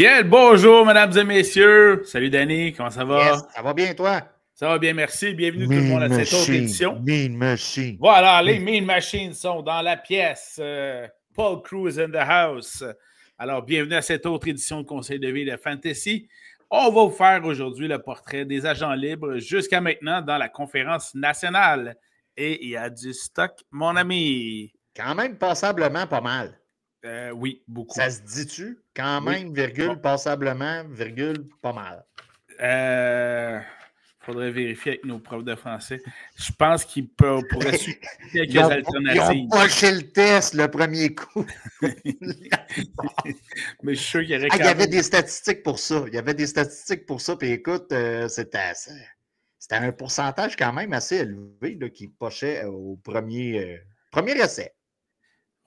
Bien, bonjour, mesdames et messieurs. Salut, Danny, comment ça va? Yes, ça va bien, toi? Ça va bien, merci. Bienvenue tout le Mean monde à cette autre Machine, édition. Mean Machine. Voilà, les Mean Machines sont dans la pièce. Paul Cruz in the house. Alors, bienvenue à cette autre édition de Conseil de vie de Fantasy. On va vous faire aujourd'hui le portrait des agents libres jusqu'à maintenant dans la conférence nationale. Et il y a du stock, mon ami. Quand même passablement pas mal. Oui, beaucoup. Ça se dit-tu? Quand Oui. même, virgule, Bon. passablement, virgule, pas mal. Faudrait vérifier avec nos profs de français. Je pense qu'ils pourraient suivre quelques alternatives. Ils ont poché le test le premier coup. Mais je suis sûr qu'il y aurait Il y avait des statistiques pour ça. Il y avait des statistiques pour ça. Puis écoute, c'était un pourcentage quand même assez élevé là, qui pochait au premier essai.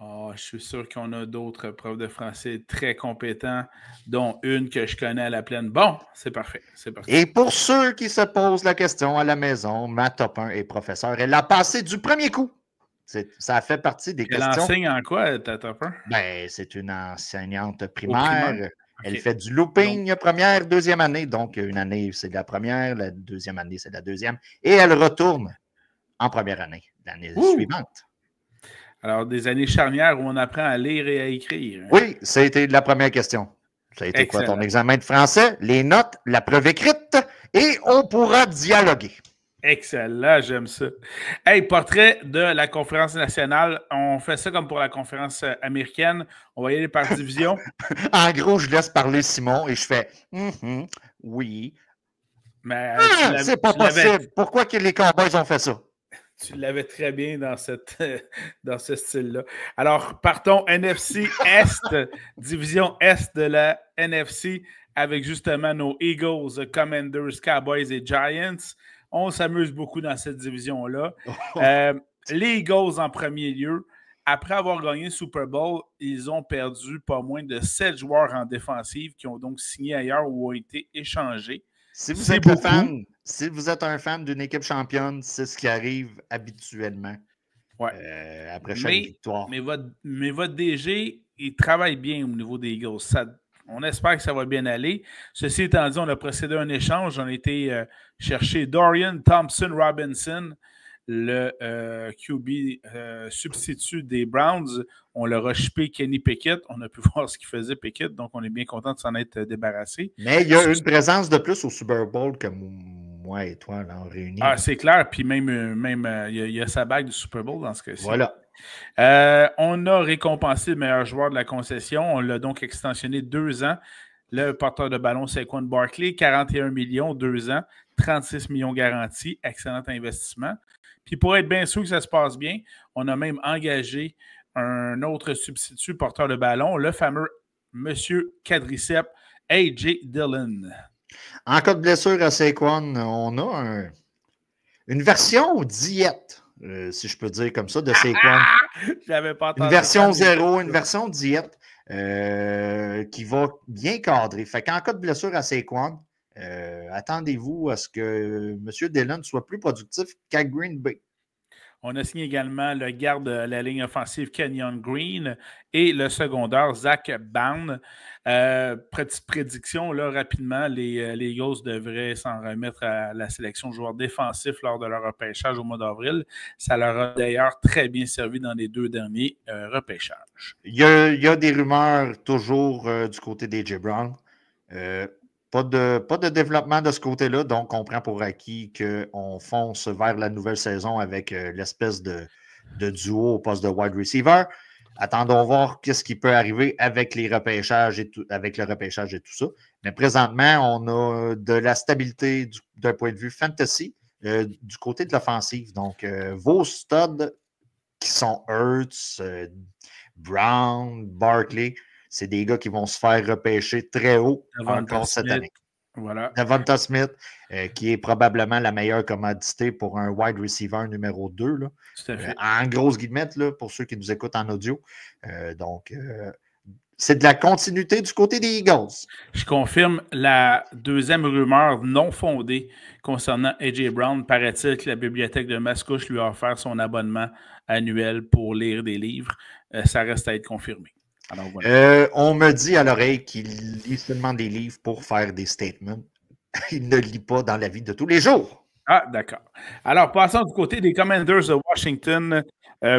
Oh, je suis sûr qu'on a d'autres profs de français très compétents, dont une que je connais à la plaine. Bon, c'est parfait. C'est parti. Et pour ceux qui se posent la question à la maison, ma top 1 est professeur. Elle l'a passé du premier coup. Ça fait partie des questions. Elle enseigne en quoi, ta top 1? Ben, c'est une enseignante primaire. Elle Okay. fait du looping première, deuxième année. Donc, une année, c'est la première. La deuxième année, c'est la deuxième. Et elle retourne en première année, l'année suivante. Alors, des années charnières où on apprend à lire et à écrire. Oui, c'était la première question. Ça a été quoi ton examen de français? Les notes, la preuve écrite, et on pourra dialoguer. Excellent, j'aime ça. Hey, portrait de la conférence nationale. On fait ça comme pour la conférence américaine. On va y aller par division. En gros, je laisse parler Simon et je fais oui. Mais c'est pas possible. Pourquoi que les Cowboys ont fait ça? Tu l'avais très bien dans ce style-là. Alors, partons NFC Est, division Est de la NFC, avec justement nos Eagles, Commanders, Cowboys et Giants. On s'amuse beaucoup dans cette division-là. Les Eagles en premier lieu. Après avoir gagné le Super Bowl, ils ont perdu pas moins de 7 joueurs en défensive qui ont donc signé ailleurs ou ont été échangés. Si vous êtes un fan d'une équipe championne, c'est ce qui arrive habituellement après chaque victoire. Mais votre DG, il travaille bien au niveau des Eagles. On espère que ça va bien aller. Ceci étant dit, on a procédé à un échange. On a été chercher Dorian Thompson-Robinson, le QB substitut des Browns. On leur a shippé Kenny Pickett. On a pu voir ce qu'il faisait Pickett, donc on est bien content de s'en être débarrassé. Mais il y a une présence de plus au Super Bowl que moi et toi là, en réunis. Ah, c'est clair. Puis même il y a sa bague du Super Bowl dans ce cas-ci. Voilà. On a récompensé le meilleur joueur de la concession. On l'a donc extensionné 2 ans. Le porteur de ballon, c'est Saquon Barkley, 41 millions, 2 ans, 36 millions garantis. Excellent investissement. Puis pour être bien sûr que ça se passe bien, on a même engagé un autre substitut porteur de ballon, le fameux Monsieur Quadriceps, A.J. Dillon. En cas de blessure à Saquon, on a une version diète, si je peux dire comme ça, de Saquon. J'avais pas entendu. Une version 0, une version diète qui va bien cadrer. Fait qu'en cas de blessure à Saquon, attendez-vous à ce que M. Dillon soit plus productif qu'à Green Bay. On a signé également le garde de la ligne offensive Kenyon Green et le secondaire Zach Bound. Petite prédiction, là, rapidement, les Eagles devraient s'en remettre à la sélection de joueurs défensifs lors de leur repêchage au mois d'avril. Ça leur a d'ailleurs très bien servi dans les 2 derniers repêchages. Il y a des rumeurs toujours du côté des J. Brown. Pas de développement de ce côté-là, donc on prend pour acquis qu'on fonce vers la nouvelle saison avec l'espèce de duo au poste de wide receiver. Attendons voir qu'est-ce qui peut arriver avec les repêchages avec le repêchage et tout ça. Mais présentement, on a de la stabilité d'un point de vue fantasy du côté de l'offensive. Donc, vos studs qui sont Hurts, Brown, Barkley, c'est des gars qui vont se faire repêcher très haut encore cette année. Voilà. Devonta Smith, qui est probablement la meilleure commodité pour un wide receiver numéro 2. Là. Tout à fait. En grosses guillemets, là, pour ceux qui nous écoutent en audio. Donc, c'est de la continuité du côté des Eagles. Je confirme la deuxième rumeur non fondée concernant A.J. Brown. Paraît-il que la bibliothèque de Mascouche lui a offert son abonnement annuel pour lire des livres. Ça reste à être confirmé. Alors, voilà. On me dit à l'oreille qu'il lit seulement des livres pour faire des statements. Il ne lit pas dans la vie de tous les jours. Ah, d'accord. Alors, passons du côté des Commanders de Washington.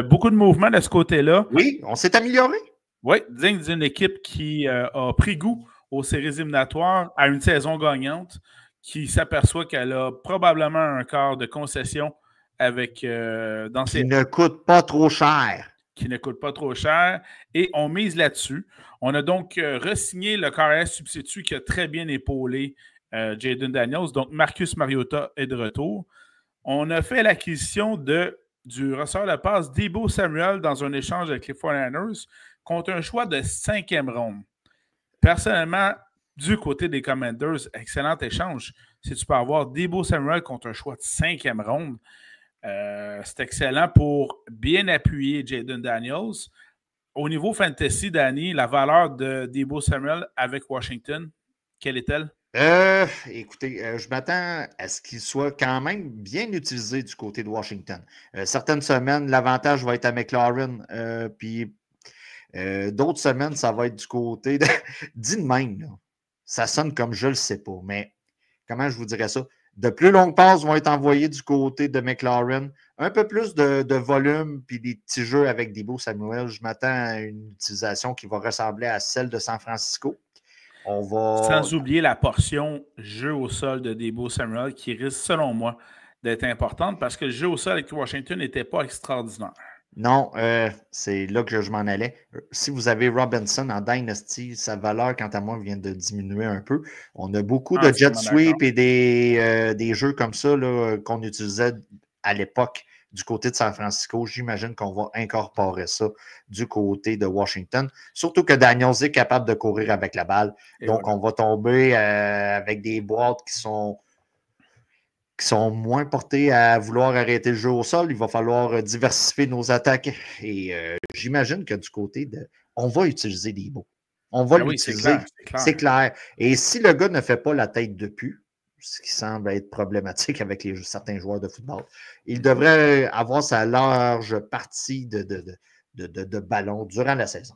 Beaucoup de mouvements de ce côté-là. Oui, on s'est amélioré. Oui, digne d'une équipe qui a pris goût aux séries éliminatoires à une saison gagnante, qui s'aperçoit qu'elle a probablement un quart de concession avec dans qui ne coûte pas trop cher. Qui ne coûte pas trop cher. Et on mise là-dessus. On a donc re-signé le carrière substitut qui a très bien épaulé Jaden Daniels. Donc, Marcus Mariota est de retour. On a fait l'acquisition du receveur de passe Deebo Samuel dans un échange avec les 49ers contre un choix de 5e ronde. Personnellement, du côté des Commanders, excellent échange. Si tu peux avoir Deebo Samuel contre un choix de 5e ronde, c'est excellent pour bien appuyer Jaden Daniels. Au niveau fantasy, Danny, la valeur de Deebo Samuel avec Washington, quelle est-elle? Écoutez, je m'attends à ce qu'il soit quand même bien utilisé du côté de Washington. Certaines semaines, l'avantage va être à McLaurin, puis d'autres semaines, ça va être du côté de... Dis de même, là. Ça sonne comme je le sais pas, mais comment je vous dirais ça? De plus longues passes vont être envoyées du côté de McLaurin. Un peu plus de volume, puis des petits jeux avec Deebo Samuel. Je m'attends à une utilisation qui va ressembler à celle de San Francisco. On va... Sans oublier la portion jeu au sol de Deebo Samuel qui risque, selon moi, d'être importante parce que le jeu au sol avec Washington n'était pas extraordinaire. Non, c'est là que je m'en allais. Si vous avez Robinson en Dynasty, sa valeur, quant à moi, vient de diminuer un peu. On a beaucoup de jet sweep et des jeux comme ça qu'on utilisait à l'époque du côté de San Francisco. J'imagine qu'on va incorporer ça du côté de Washington. Surtout que Daniels est capable de courir avec la balle. Et donc, voilà. on va tomber avec des boîtes qui sont moins portés à vouloir arrêter le jeu au sol. Il va falloir diversifier nos attaques. Et j'imagine que du côté de... On va utiliser des mots. On va l'utiliser. Oui, c'est clair. C'est clair. Et si le gars ne fait pas la tête de pu, ce qui semble être problématique avec certains joueurs de football, il devrait avoir sa large partie de ballon durant la saison.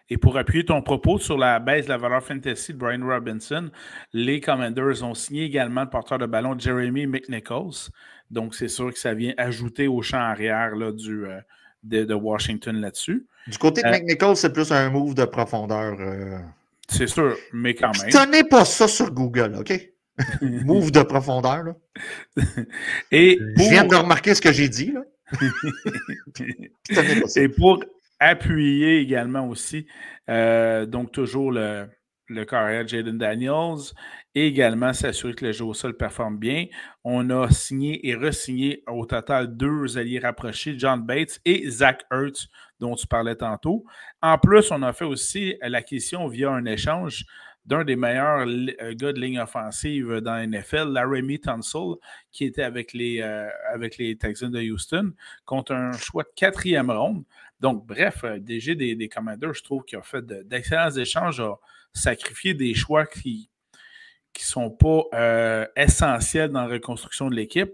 Et pour appuyer ton propos sur la baisse de la valeur fantasy de Brian Robinson, les Commanders ont signé également le porteur de ballon Jeremy McNichols. Donc, c'est sûr que ça vient ajouter au champ arrière là, de Washington là-dessus. Du côté de McNichols, c'est plus un move de profondeur. C'est sûr, mais quand même. Tenez pas ça sur Google, OK? Move de profondeur. Là. Je viens de remarquer ce que j'ai dit. Là. Et pour appuyer également aussi, donc toujours le carrière Jaden Daniels et également s'assurer que le jeu au sol performe bien. On a signé et re-signé au total 2 alliés rapprochés, John Bates et Zach Ertz, dont tu parlais tantôt. En plus, on a fait aussi l'acquisition via un échange d'un des meilleurs gars de ligne offensive dans la NFL, Laremy Tunsil, qui était avec les Texans de Houston, contre un choix de 4e ronde. Donc, bref, DG des Commanders, je trouve qu'il a fait d'excellents échanges, a sacrifié des choix qui ne sont pas essentiels dans la reconstruction de l'équipe,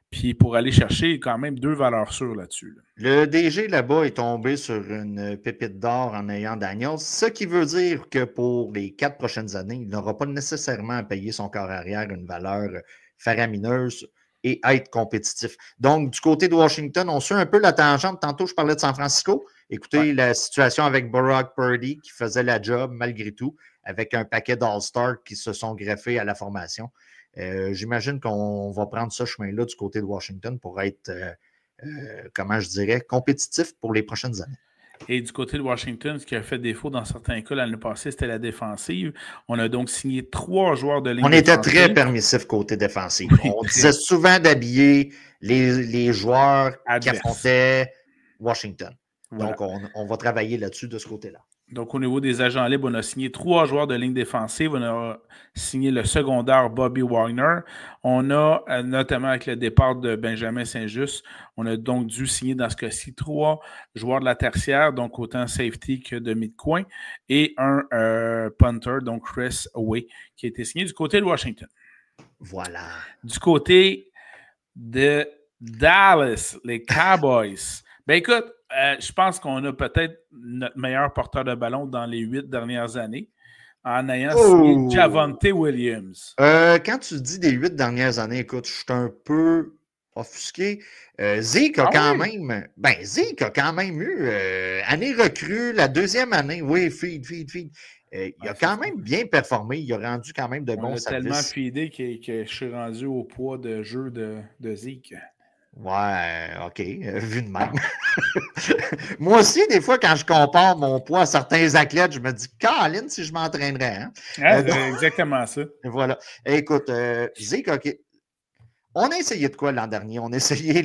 puis pour aller chercher quand même 2 valeurs sûres là-dessus. Là. Le DG là-bas est tombé sur une pépite d'or en ayant Daniels, ce qui veut dire que pour les 4 prochaines années, il n'aura pas nécessairement à payer son corps arrière une valeur faramineuse et être compétitif. Donc, du côté de Washington, on suit un peu la tangente. Tantôt, je parlais de San Francisco. Écoutez, la situation avec Brock Purdy qui faisait la job malgré tout, avec un paquet d'All-Stars qui se sont greffés à la formation. J'imagine qu'on va prendre ce chemin-là du côté de Washington pour être, comment je dirais, compétitif pour les prochaines années. Et du côté de Washington, ce qui a fait défaut dans certains cas l'année passée, c'était la défensive. On a donc signé 3 joueurs de ligne On était très permissif côté défensif. Oui, on disait souvent d'habiller les joueurs qui affrontaient Washington. Voilà. Donc, on va travailler là-dessus de ce côté-là. Donc, au niveau des agents libres, on a signé 3 joueurs de ligne défensive. On a signé le secondaire Bobby Wagner. On a, notamment avec le départ de Benjamin Saint-Just, on a donc dû signer dans ce cas-ci 3 joueurs de la tertiaire, donc autant safety que de mid-coin, et un punter, donc Chris Way, qui a été signé du côté de Washington. Voilà. Du côté de Dallas, les Cowboys. Ben écoute, je pense qu'on a peut-être notre meilleur porteur de ballon dans les 8 dernières années en ayant signé Javonte Williams. Quand tu dis des 8 dernières années, écoute, je suis un peu offusqué. Zeke a même. Ben, Zeke a quand même eu année recrue, la deuxième année. Oui, feed. Il a quand même bien performé. Il a rendu quand même de bons services. On l'a tellement feedé que je suis rendu au poids de jeu de Zeke. Ouais, OK, vu de même. Moi aussi, des fois, quand je compare mon poids à certains athlètes, je me dis, Caroline, si je m'entraînerais. Hein? Donc, exactement ça. Voilà. Écoute, Zeke, OK. On a essayé de quoi l'an dernier? On a essayé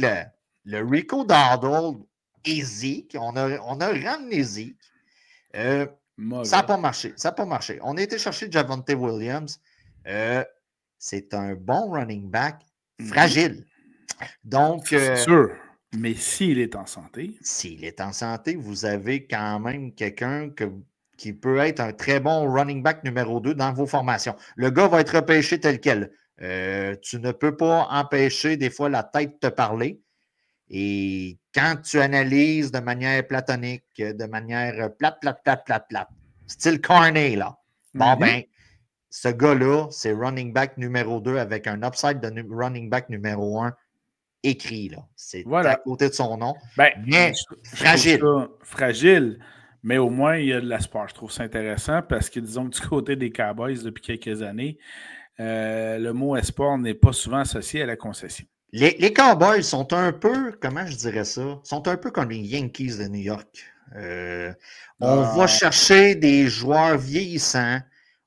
le Rico Dowdle et Zeke. On a ramené Zeke. Ça n'a pas marché. On a été chercher Javonte Williams. C'est un bon running back fragile. Donc, c'est sûr. Mais s'il est en santé. S'il est en santé, vous avez quand même quelqu'un qui peut être un très bon running back numéro 2 dans vos formations. Le gars va être repêché tel quel. Tu ne peux pas empêcher des fois la tête de te parler. Et quand tu analyses de manière platonique, de manière plate, style Carney, là, ben, ce gars-là, c'est running back numéro 2 avec un upside de running back numéro 1 écrit, là. C'est à côté de son nom. Ben, mais fragile. Fragile, mais au moins, il y a de l'espoir. Je trouve ça intéressant parce que, disons que du côté des Cowboys, depuis quelques années, le mot espoir n'est pas souvent associé à la concession. Les Cowboys sont un peu, comment je dirais ça, sont un peu comme les Yankees de New York. On va chercher des joueurs vieillissants,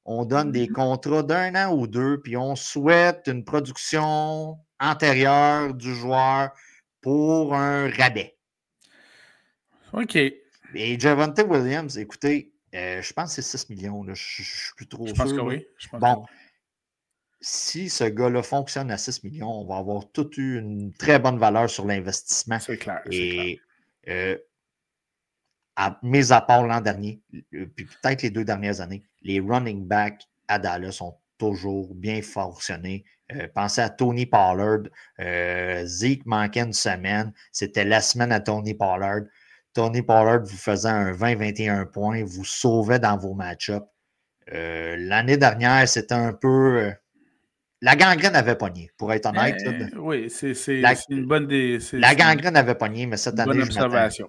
on donne des contrats d'1 an ou 2, puis on souhaite une production antérieure du joueur pour un rabais. OK. Et Javonte Williams, écoutez, je pense que c'est 6 millions. Là. Je ne suis plus trop sûr. Je pense que oui. Bon, si ce gars-là fonctionne à 6 millions, on va avoir toute une très bonne valeur sur l'investissement. C'est clair. Et mis à part l'an dernier, puis peut-être les 2 dernières années, les running backs à Dallas ont toujours bien fonctionné. Pensez à Tony Pollard. Zeke manquait une semaine. C'était la semaine à Tony Pollard. Tony Pollard vous faisait un 20-21 points, vous sauvait dans vos match-ups. L'année dernière, c'était un peu... la gangrène avait pogné, pour être honnête. Oui, c'est une bonne... La gangrène avait pogné, mais cette année,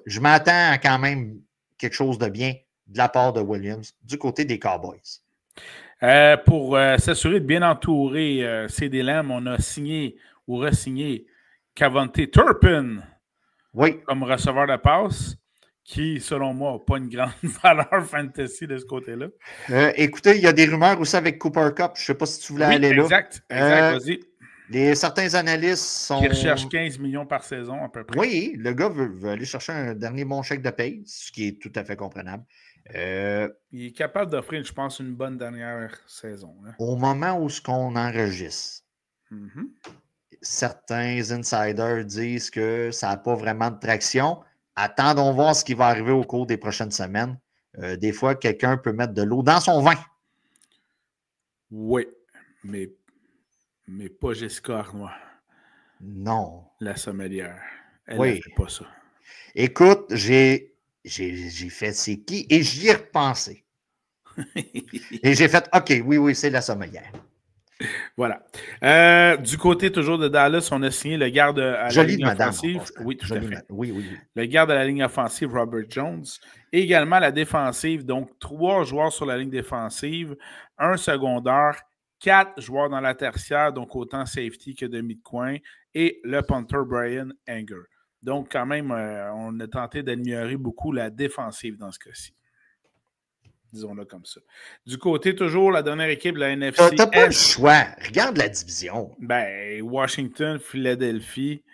je m'attends à quand même quelque chose de bien de la part de Williams du côté des Cowboys. Pour s'assurer de bien entourer CD Lamb, on a signé ou re-signé Cavante Turpin comme receveur de passe, qui, selon moi, n'a pas une grande valeur fantasy de ce côté-là. Écoutez, il y a des rumeurs aussi avec Cooper Kupp. Je ne sais pas si tu voulais aller là. Exact, vas-y. Certains analystes sont... Qui recherchent 15 millions par saison, à peu près. Oui, le gars veut aller chercher un dernier bon chèque de paye, ce qui est tout à fait comprenable. Il est capable d'offrir, je pense, une bonne dernière saison. Hein. Au moment où on enregistre, certains insiders disent que ça n'a pas vraiment de traction. Attendons voir ce qui va arriver au cours des prochaines semaines. Des fois, quelqu'un peut mettre de l'eau dans son vin. Oui, mais pas Jessica Arnois. Non. La sommelière. Elle ne fait pas ça. Écoute, j'ai fait c'est qui et j'y ai repensé. Et j'ai fait OK, oui, c'est la sommelière. Voilà. Du côté toujours de Dallas, on a signé le garde à la ligne offensive. Oui, tout à fait. Oui. Le garde à la ligne offensive, Robert Jones. Et également la défensive, donc 3 joueurs sur la ligne défensive, 1 secondaire, 4 joueurs dans la tertiaire, donc autant safety que demi de coin, et le punter Brian Anger. Donc, quand même, on a tenté d'améliorer beaucoup la défensive dans ce cas-ci. Disons-le comme ça. Du côté, toujours, la dernière équipe de la NFC. T'as pas le choix. Regarde la division. Ben, Washington, Philadelphie.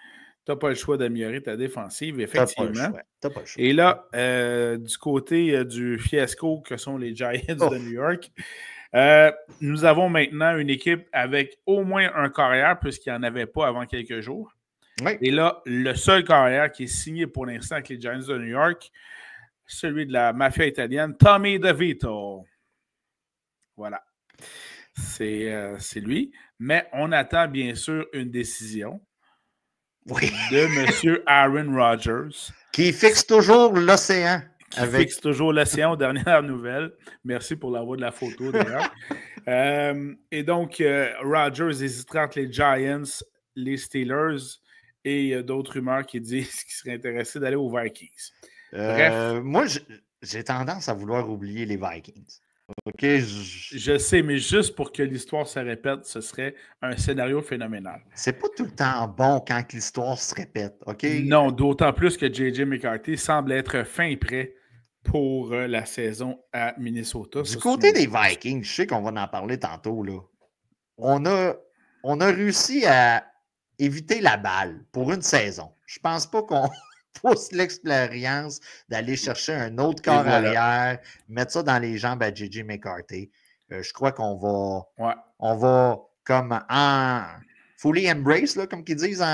T'as pas le choix d'améliorer ta défensive, effectivement. T'as pas le choix. Et là, du côté du fiasco que sont les Giants de New York, nous avons maintenant une équipe avec au moins un carrière, puisqu'il n'y en avait pas avant quelques jours. Oui. Et là, le seul carrière qui est signé pour l'instant avec les Giants de New York, celui de la mafia italienne, Tommy DeVito. Voilà. C'est lui. Mais on attend bien sûr une décision. de M. Aaron Rodgers. Qui fixe toujours l'océan. Qui fixe toujours l'océan aux dernières nouvelles. Merci pour l'envoi de la photo, d'ailleurs. Et donc, Rodgers hésiterait entre les Giants, les Steelers et d'autres rumeurs qui disent qu'il serait intéressé d'aller aux Vikings. Bref. Moi, j'ai tendance à vouloir oublier les Vikings. OK, je sais, mais juste pour que l'histoire se répète, ce serait un scénario phénoménal. C'est pas tout le temps bon quand l'histoire se répète, OK? Non, d'autant plus que J.J. McCarthy semble être fin et prêt pour la saison à Minnesota. Du côté des Vikings, je sais qu'on va en parler tantôt, là. On a réussi à éviter la balle pour une saison. Je pense pas qu'on pousse l'expérience d'aller chercher un autre corps arrière, mettre ça dans les jambes à J.J. McCarthy. Je crois qu'on va comme en fully embrace, là, comme qu'ils disent,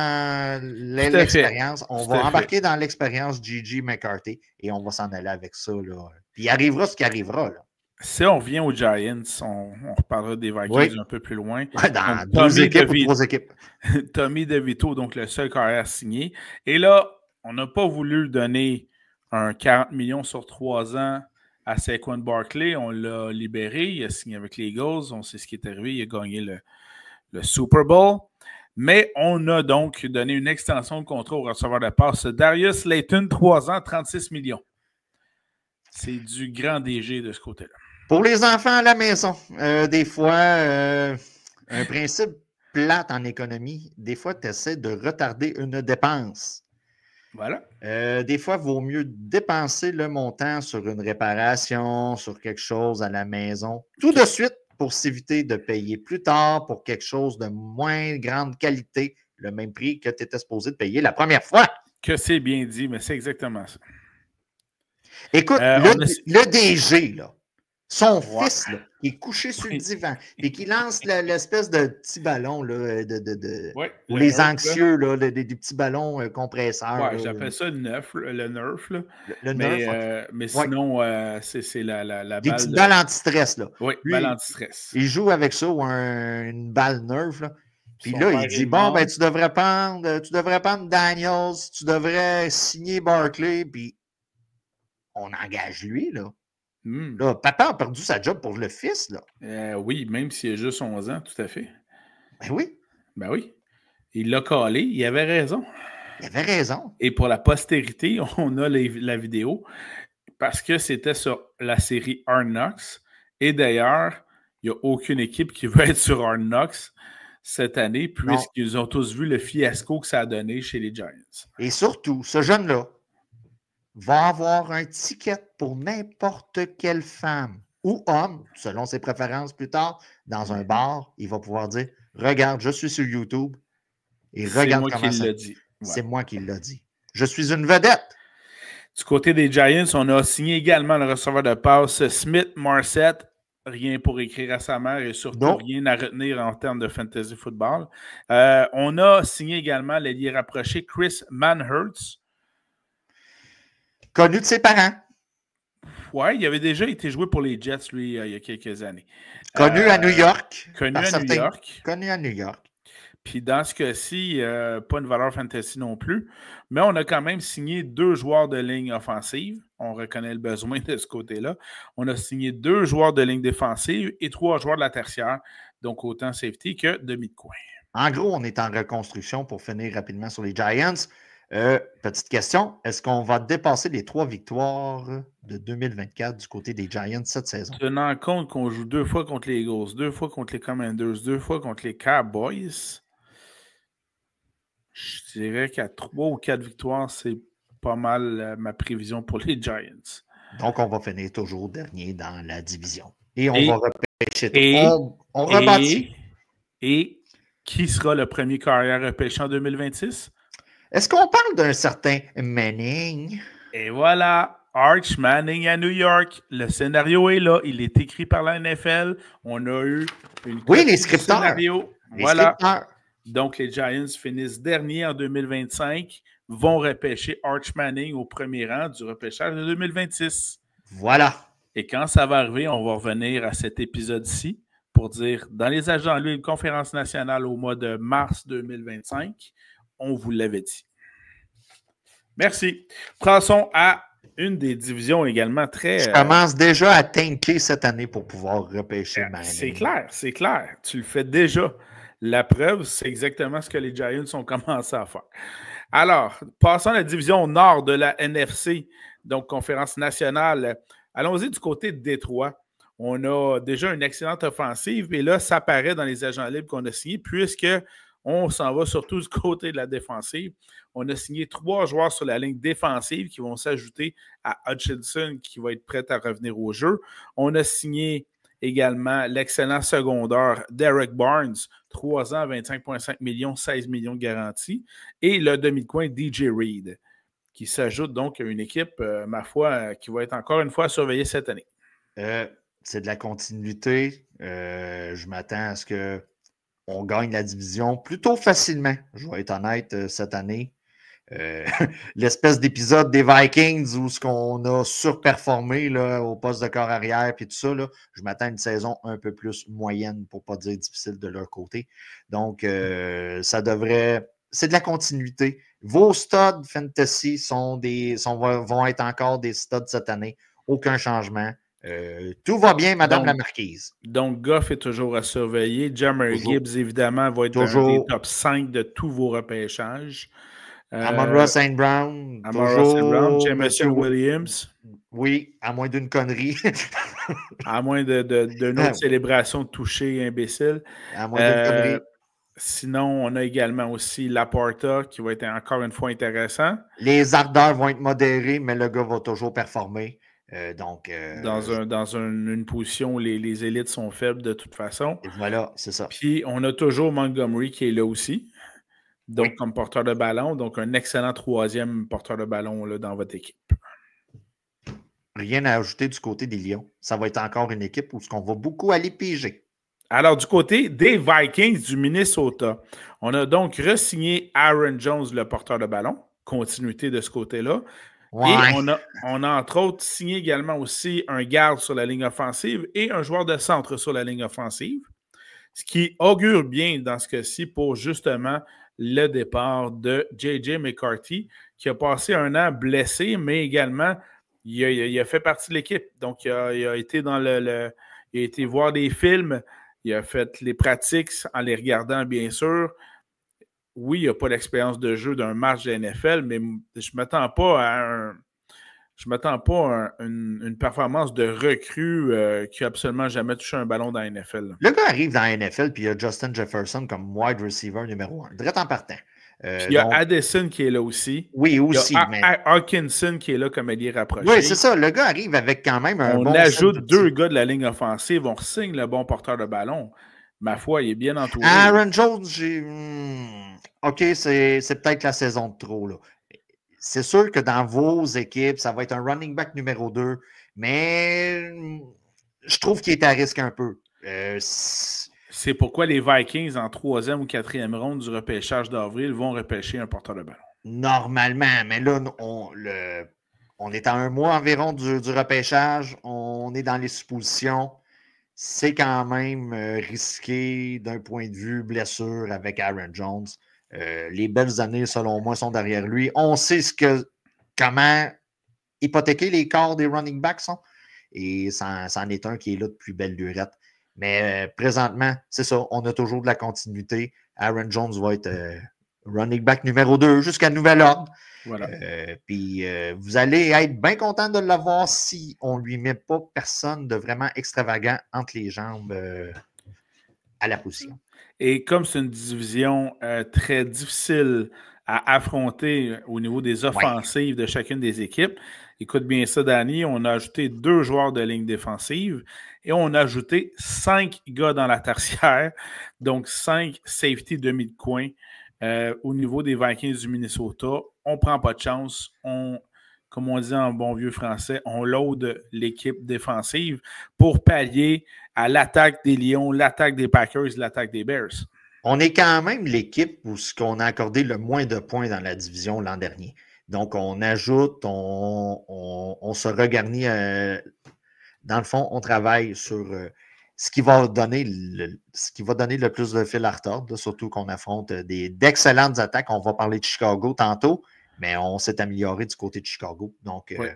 l'expérience. On va embarquer dans l'expérience J.J. McCarthy et on va s'en aller avec ça. Là. Puis il arrivera ce qui arrivera. Là. Si on revient aux Giants, on reparlera des Vikings un peu plus loin. Ouais, dans donc, 2 équipes ou 3 équipes. Tommy DeVito, donc le seul carrière signé. Et là, on n'a pas voulu donner un 40 millions sur 3 ans à Saquon Barkley. On l'a libéré. Il a signé avec les Eagles. On sait ce qui est arrivé. Il a gagné le Super Bowl. Mais on a donc donné une extension de contrat au receveur de passe. Darius Slayton, 3 ans, 36 millions. C'est du grand DG de ce côté-là. Pour les enfants à la maison, des fois, un principe plate en économie, des fois, tu essaies de retarder une dépense. Voilà. Des fois, il vaut mieux dépenser le montant sur une réparation, sur quelque chose à la maison, tout de suite pour s'éviter de payer plus tard pour quelque chose de moins grande qualité, le même prix que tu étais supposé de payer la première fois. Que c'est bien dit, mais c'est exactement ça. Écoute, le DG, là, son fils, là, qui est couché sur le divan et qui lance l'espèce de petit ballon là, ou les anxieux, là, des petits ballons compresseurs. Ouais, j'appelle ça le Nerf. Le Nerf. Mais sinon, c'est la balle. Des petites balles anti-stress. Là. Oui, balle anti-stress. Il joue avec ça ou une balle Nerf. Là. Puis là, il dit, bon, ben, tu devrais prendre Daniels, tu devrais signer Barkley, puis on engage lui, là. Là, papa a perdu sa job pour le fils, là. Oui, même s'il a juste 11 ans, tout à fait. Ben oui. Ben oui. Il l'a collé, il avait raison. Il avait raison. Et pour la postérité, on a la vidéo parce que c'était sur la série Hard Knocks. Et d'ailleurs, il n'y a aucune équipe qui veut être sur Hard Knocks cette année, puisqu'ils ont tous vu le fiasco que ça a donné chez les Giants. Et surtout, ce jeune-là va avoir un ticket pour n'importe quelle femme ou homme, selon ses préférences plus tard, dans un bar. Il va pouvoir dire, regarde, je suis sur YouTube et regarde comment ça... C'est moi qui l'ai dit. Je suis une vedette. Du côté des Giants, on a signé également le receveur de passe Smith Marset. Rien pour écrire à sa mère et surtout rien à retenir en termes de fantasy football. On a signé également l'ailier rapproché Chris Manhertz. Connu de ses parents. Oui, il avait déjà été joué pour les Jets, lui, il y a quelques années. Connu à New York. Connu à New York. Puis dans ce cas-ci, pas une valeur fantasy non plus. Mais on a quand même signé 2 joueurs de ligne offensive. On reconnaît le besoin de ce côté-là. On a signé 2 joueurs de ligne défensive et 3 joueurs de la tertiaire. Donc autant safety que demi de coin. En gros, on est en reconstruction pour finir rapidement sur les Giants. Petite question, est-ce qu'on va dépasser les 3 victoires de 2024 du côté des Giants cette saison? Tenant compte qu'on joue 2 fois contre les Eagles, 2 fois contre les Commanders, 2 fois contre les Cowboys, je dirais qu'à 3 ou 4 victoires, c'est pas mal ma prévision pour les Giants. Donc, on va finir toujours dernier dans la division. Et on va repêcher. On rebâtit. Et qui sera le premier carrière repêché en 2026? Est-ce qu'on parle d'un certain Manning? Et voilà, Arch Manning à New York. Le scénario est là. Il est écrit par la NFL. On a eu une les scripteurs. Scénario. Voilà. Donc, les Giants finissent dernier en 2025, vont repêcher Arch Manning au premier rang du repêchage de 2026. Voilà. Et quand ça va arriver, on va revenir à cet épisode-ci pour dire, dans les agents, une conférence nationale au mois de mars 2025, On vous l'avait dit. Merci. Passons à une des divisions également très... Je commence déjà à tanker cette année pour pouvoir repêcher Manning. C'est clair, c'est clair. Tu le fais déjà. La preuve, c'est exactement ce que les Giants ont commencé à faire. Alors, passons à la division nord de la NFC, donc conférence nationale. Allons-y du côté de Détroit. On a déjà une excellente offensive, et là, ça paraît dans les agents libres qu'on a signés, puisque on s'en va surtout du côté de la défensive. On a signé 3 joueurs sur la ligne défensive qui vont s'ajouter à Hutchinson, qui va être prêt à revenir au jeu. On a signé également l'excellent secondaire Derek Barnes, 3 ans, 25,5 millions, 16 millions de garantie. Et le demi-coin DJ Reed, qui s'ajoute donc à une équipe, ma foi, qui va être encore une fois surveillée cette année. C'est de la continuité. Je m'attends à ce qu'on gagne la division plutôt facilement. Je vais être honnête cette année. L'espèce d'épisode des Vikings où ce qu'on a surperformé là, au poste de corps arrière et tout ça, là, je m'attends à une saison un peu plus moyenne, pour ne pas dire difficile de leur côté. Donc, ça devrait... C'est de la continuité. Vos studs fantasy vont être encore des studs cette année. Aucun changement. Tout va bien, Madame la Marquise. Donc, Goff est toujours à surveiller. Jahmyr Gibbs, évidemment, va être un des top 5 de tous vos repêchages. Amon-Ra St. Brown. Jameson Williams. Oui, à moins d'une connerie. À moins d'une autre célébration de toucher imbécile. À moins d'une connerie. Sinon, on a également aussi Laporta qui va être encore une fois intéressant. Les ardeurs vont être modérés, mais le gars va toujours performer. Dans une position où les élites sont faibles de toute façon. Et voilà, c'est ça. Puis, on a toujours Montgomery qui est là aussi. Donc, oui, comme porteur de ballon. Donc, un excellent 3e porteur de ballon là, dans votre équipe. Rien à ajouter du côté des Lions. Ça va être encore une équipe où on va beaucoup aller piger. Alors, du côté des Vikings du Minnesota, on a donc re-signé Aaron Jones, le porteur de ballon. Continuité de ce côté-là. Ouais. Et on a entre autres signé également aussi un garde sur la ligne offensive et un joueur de centre sur la ligne offensive. Ce qui augure bien dans ce cas-ci pour justement le départ de J.J. McCarthy, qui a passé un an blessé, mais également, il a fait partie de l'équipe. Donc, il a été il a été voir des films, il a fait les pratiques en les regardant, bien sûr. Oui, il n'a pas l'expérience de jeu d'un match de NFL, mais je ne m'attends pas à une performance de recrue qui n'a absolument jamais touché un ballon dans la NFL. Le gars arrive dans la NFL, puis il y a Justin Jefferson comme wide receiver numéro 1. Direct en partant. Puis il y a Addison qui est là aussi. Oui, aussi. Il y a Hawkinson qui est là comme allié rapproché. Oui, c'est ça. Le gars arrive avec quand même un bon... On ajoute 2 gars de la ligne offensive. On signe le bon porteur de ballon. Ma foi, il est bien entouré. Aaron Jones, OK, c'est peut-être la saison de trop, là. C'est sûr que dans vos équipes, ça va être un running back numéro 2, mais je trouve qu'il est à risque un peu. C'est pourquoi les Vikings, en 3e ou 4e ronde du repêchage d'avril, vont repêcher un porteur de ballon. Normalement, mais là, on est à 1 mois environ du repêchage. On est dans les suppositions. C'est quand même risqué d'un point de vue blessure avec Aaron Jones. Les belles années, selon moi, sont derrière lui. On sait comment hypothéquer les corps des running backs sont. Et c'en est un qui est là de plus belle lurette. Mais présentement, c'est ça. On a toujours de la continuité. Aaron Jones va être running back numéro 2 jusqu'à nouvel ordre. Voilà. Puis vous allez être bien content de l'avoir si on ne lui met pas personne de vraiment extravagant entre les jambes à la position. Et comme c'est une division très difficile à affronter au niveau des offensives de chacune des équipes, écoute bien ça, Danny, on a ajouté 2 joueurs de ligne défensive et on a ajouté 5 gars dans la tertiaire, donc 5 safety demi de coin au niveau des Vikings du Minnesota. On ne prend pas de chance. Comme on dit en bon vieux français, on load l'équipe défensive pour pallier à l'attaque des Lions, l'attaque des Packers, l'attaque des Bears. On est quand même l'équipe où on a accordé le moins de points dans la division l'an dernier. Donc, on ajoute, on se regarnit. Dans le fond, on travaille sur ce qui va donner le plus de fil à retordre, là, surtout qu'on affronte d'excellentes attaques. On va parler de Chicago tantôt, mais on s'est amélioré du côté de Chicago. Donc, oui.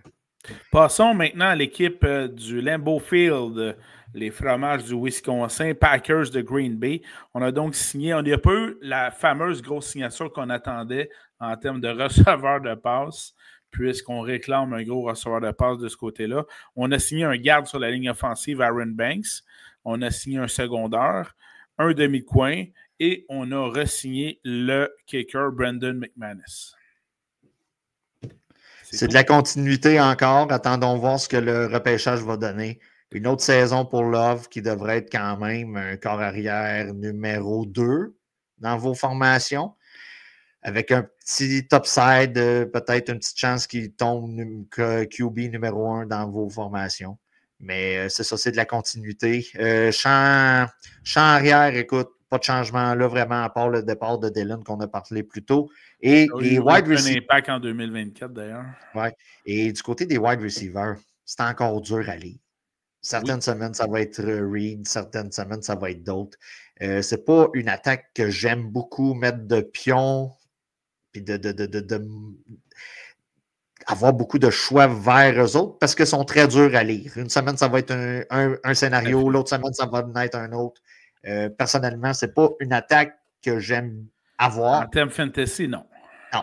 Passons maintenant à l'équipe du Lambeau Field, les fromages du Wisconsin, Packers de Green Bay. On a donc signé, on n'a pas eu la fameuse grosse signature qu'on attendait en termes de receveur de passe, puisqu'on réclame un gros receveur de passe de ce côté-là. On a signé un garde sur la ligne offensive, Aaron Banks. On a signé un secondaire, un demi-coin, et on a re-signé le kicker, Brandon McManus. C'est de la continuité encore. Attendons voir ce que le repêchage va donner. Une autre saison pour Love qui devrait être quand même un corps arrière numéro 2 dans vos formations. Avec un petit upside, peut-être une petite chance qu'il tombe QB numéro 1 dans vos formations. Mais c'est ça, c'est de la continuité. Champ arrière, écoute, pas de changement là vraiment, à part le départ de Dillon qu'on a parlé plus tôt. Et les wide receivers. Un impact en 2024 d'ailleurs. Ouais. Et du côté des wide receivers, c'est encore dur à lire. Certaines semaines, ça va être Reed, certaines semaines, ça va être d'autres. C'est pas une attaque que j'aime beaucoup mettre de pion puis avoir beaucoup de choix vers eux autres parce qu'ils sont très durs à lire. Une semaine, ça va être un scénario, l'autre semaine, ça va être un autre. Personnellement, c'est pas une attaque que j'aime avoir. En termes fantasy, non. Non,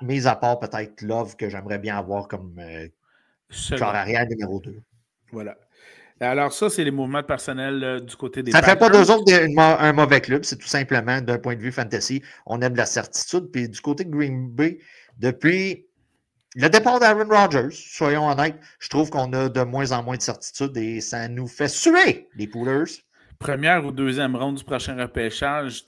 mis à part peut-être Love que j'aimerais bien avoir comme corps arrière numéro 2. Voilà. Alors ça, c'est les mouvements personnels du côté des Ça ne fait pas Packers. d'eux autres un mauvais club, c'est tout simplement d'un point de vue fantasy. On aime la certitude. Puis du côté de Green Bay, depuis le départ d'Aaron Rodgers, soyons honnêtes, je trouve qu'on a de moins en moins de certitude et ça nous fait suer, les Poolers. Première ou deuxième ronde du prochain repêchage,